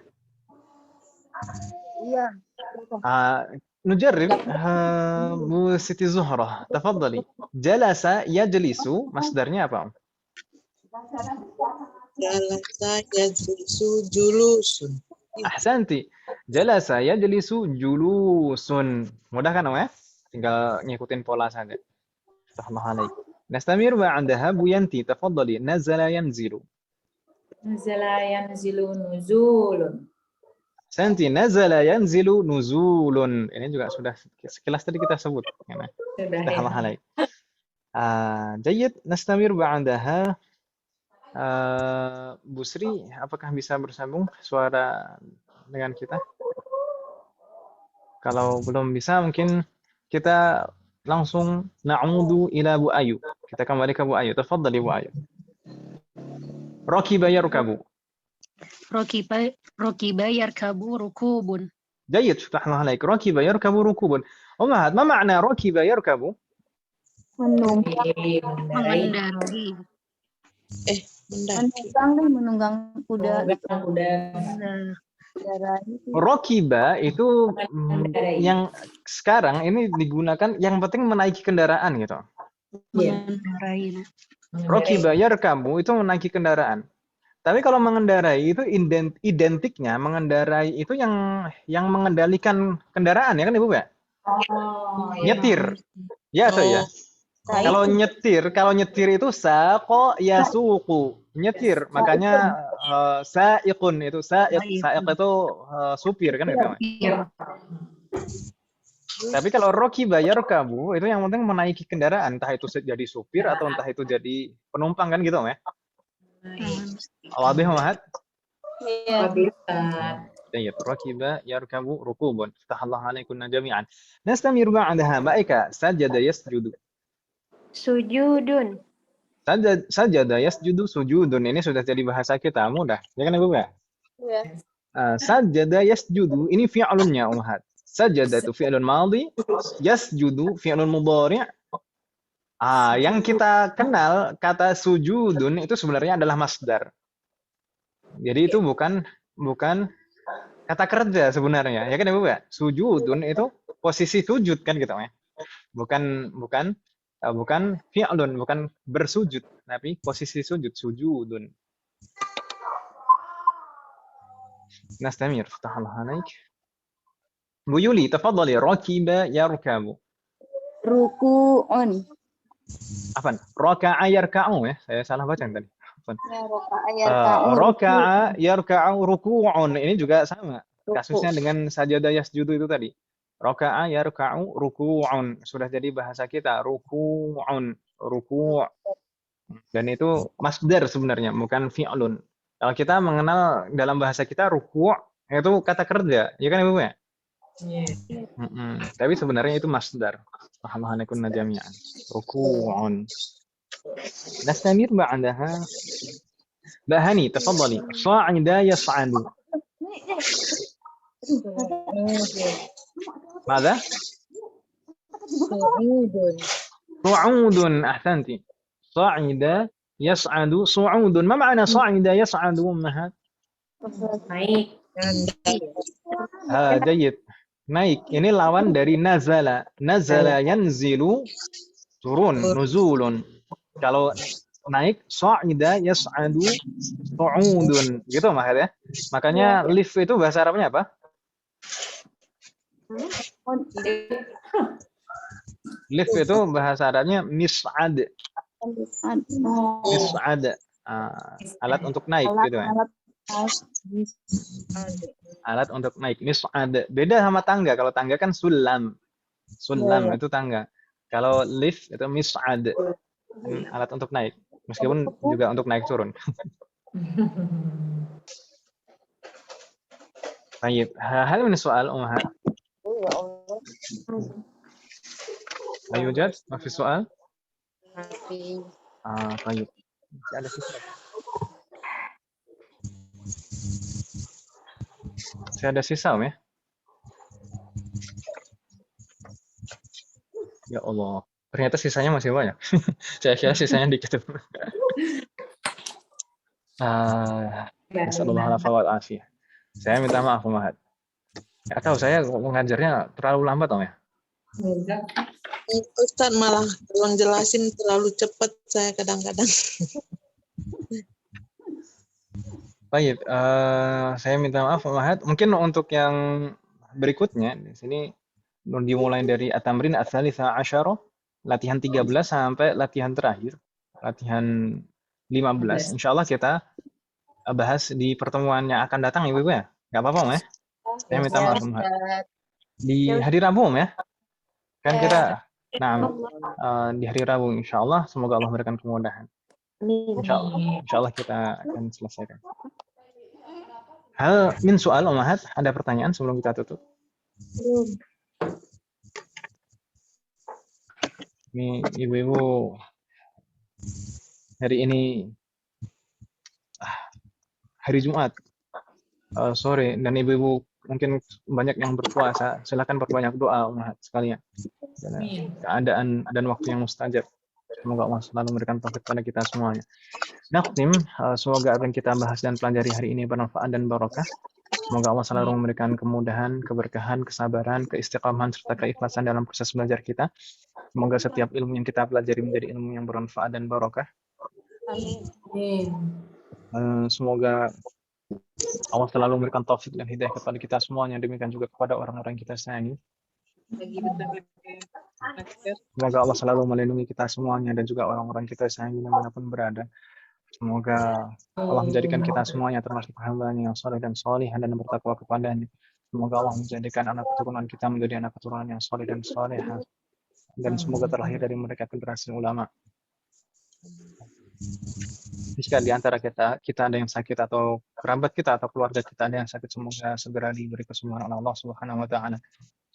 Iya. نجرب Bu Siti Zuhrah, tafadhali. Jalasa yajlisu, masdarnya apa? Jalasa yajlisu julusun. Ahsanti. Jalasa yajlisu julusun. Mudah kan ya? Tinggal ngikutin pola saja. Sallallahu alaihi. Nastamir ba'daha Bu Yanti, tafadhali. Nazala yanzilu. Nazala yanzilu nuzulun. Santi, nazala yanzilu nuzulun. Ini juga sudah sekilas tadi kita sebut. Sudah ya. Jayyid, nastamir ba'daha. Bu Sri, apakah bisa bersambung suara dengan kita? Kalau belum bisa, mungkin kita langsung na'udu ila Bu Ayu. Kita kembali ke Bu Ayu. Tafadhali Bu Ayu. Rakiba yarkabu. Rakiba yarkabu rukubun. جيد فتح الله عليك. ركب يركب ركوب. أمهات ما معنى ركب يركب؟ Mengendarai. Menunggang kuda. Rokiba itu yang sekarang ini digunakan yang penting menaiki kendaraan gitu. Mengendarai. Rokiba yarkabu itu menaiki kendaraan. Tapi kalau mengendarai itu identiknya mengendarai itu yang mengendalikan kendaraan ya kan Ibu ya? Nyetir. Ya atau ya? Kalau nyetir itu saqo yasuqu. Nyetir, makanya sa'iqun itu sa'iq itu supir kan itu. Tapi kalau rokiba yarkabu itu yang penting menaiki kendaraan, entah itu jadi supir atau entah itu jadi penumpang kan gitu ya. Wadih Muhammad? Iya. Baik, rakiba yarkabu rukubun. Fatahallahu alaikum jami'an. Nastamir ba'daha baika sajada yasjudu. Sujudun. Sajada yasjudu sujudun. Ini sudah jadi bahasa kita, mudah. Ya kan Ibu ya? Iya. Sajada yasjudu ini fi'lunnya ummahat. Sajada itu fi'lun madhi, yasjudu fi'lun mudhari'. Yang kita kenal kata sujudun itu sebenarnya adalah masdar. Jadi itu bukan kata kerja sebenarnya. Ya kan Ibu ya? Sujudun itu posisi sujud kan gitu ya. Bukan fi'lun, bukan bersujud, tapi posisi sujud, sujudun. Nastamir, fatahallahu alaik. Bu Yuli, tafadhali, rakiba yarkabu. Ruku'un. Apaan? Raka'a yarka'u ya. Saya salah baca tadi. Raka'a yarka'u ruku'un. Ini juga sama. Kasusnya dengan sajada yasjudu itu tadi. Raka'a yarka'u ruku'un. Sudah jadi bahasa kita. Ruku'un. Ruku'. Dan itu masdar sebenarnya, bukan fi'lun. Kalau kita mengenal dalam bahasa kita ruku' itu kata kerja. Ya kan Ibu ya? Tapi sebenarnya itu masdar. Fahamahana kunna jami'an. Ruku'un. Nastamir ba'daha. Mbak Hani, tafadhali. Sa'ida yas'adu. ماذا؟ صعود أحسنتِ. صعد يصعد صعود. ما معنى صعد يصعد أمهات؟ Naik. جيد. Naik. Ini lawan dari nazala. Nazala yanzilu turun, nuzulun. Kalau naik sa'ida yas'adu su'udun. Gitu Mahat ya. Makanya lift itu bahasa Arabnya apa? Lift itu bahasa Arabnya mis'ad. Mis'ad. Alat untuk naik gitu ya. Alat untuk naik. Mis'ad. Beda sama tangga. Kalau tangga kan sulam. Sulam itu tangga. Kalau lift itu mis'ad. Alat untuk naik. Meskipun juga untuk naik turun. Baik. Hal ini soal Umar. Ayo Jad, masih soal? Baik. Masih ada sisa. Masih ada sisa, ya? Ya Allah. Ternyata sisanya masih banyak. Saya kira sisanya dikit. Nasallallahu alaihi wa sallam. Saya minta maaf, Mahat. Nggak tahu, saya mengajarnya terlalu lambat, Om ya? Ustaz malah tolong jelasin terlalu cepat saya kadang-kadang. Baik, saya minta maaf, Mahat. Mungkin untuk yang berikutnya, di sini dimulai dari at-tamrin ats-tsalitsah asyara, latihan 13 sampai latihan terakhir, latihan 15. Insya Allah kita bahas di pertemuan yang akan datang, Ibu-Ibu ya? Nggak apa-apa, Om ya? Saya minta maaf, Om. Di hari Rabu, Om ya? Kan kita, di hari Rabu, insya Allah, semoga Allah memberikan kemudahan. Insya Allah kita akan selesaikan. Hal min soal, Om Ahad, ada pertanyaan sebelum kita tutup? Ini Ibu-Ibu, hari ini hari Jumat, sore, dan Ibu-Ibu mungkin banyak yang berpuasa, silakan perbanyak doa umat sekalian. Keadaan dan waktu yang mustajab. Semoga Allah selalu memberikan taufik pada kita semuanya. Nakhtim, semoga apa yang kita bahas dan pelajari hari ini bermanfaat dan barokah. Semoga Allah selalu memberikan kemudahan, keberkahan, kesabaran, keistiqamahan serta keikhlasan dalam proses belajar kita. Semoga setiap ilmu yang kita pelajari menjadi ilmu yang bermanfaat dan barokah. Semoga Allah selalu memberikan taufik dan hidayah kepada kita semuanya, demikian juga kepada orang-orang yang kita sayangi. Semoga Allah selalu melindungi kita semuanya dan juga orang-orang kita sayangi dimanapun berada. Semoga Allah menjadikan kita semuanya termasuk hamba-Nya yang saleh dan salihah dan bertakwa kepada-Nya. Semoga Allah menjadikan anak keturunan kita menjadi anak keturunan yang saleh dan salihah. Dan semoga terlahir dari mereka generasi ulama. Jika di antara kita ada yang sakit atau kerabat kita atau keluarga kita ada yang sakit, semoga segera diberi kesembuhan oleh Allah Subhanahu wa taala.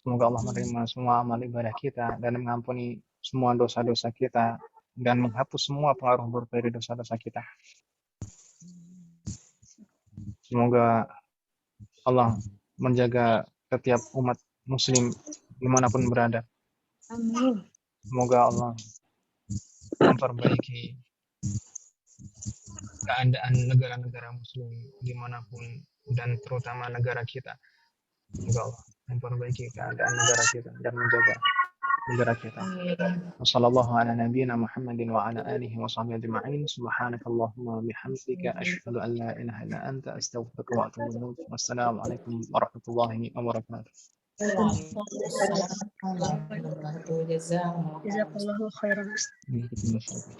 Semoga Allah menerima semua amal ibadah kita dan mengampuni semua dosa-dosa kita dan menghapus semua pengaruh buruk dari dosa-dosa kita. Semoga Allah menjaga setiap umat muslim dimanapun berada. Amin. Semoga Allah memperbaiki keadaan negara-negara muslim dimanapun dan terutama negara kita. Semoga Allah memperbaiki keadaan negara kita dan menjaga negara kita. Wassallallahu ala nabiyyina Muhammadin wa ala alihi wa sahbihi ajma'in. Subhanakallahumma wa bihamdika asyhadu an la ilaha illa anta astaghfiruka wa atubu ilaik. Wassalamu alaikum warahmatullahi wabarakatuh. Jazakallahu khairan.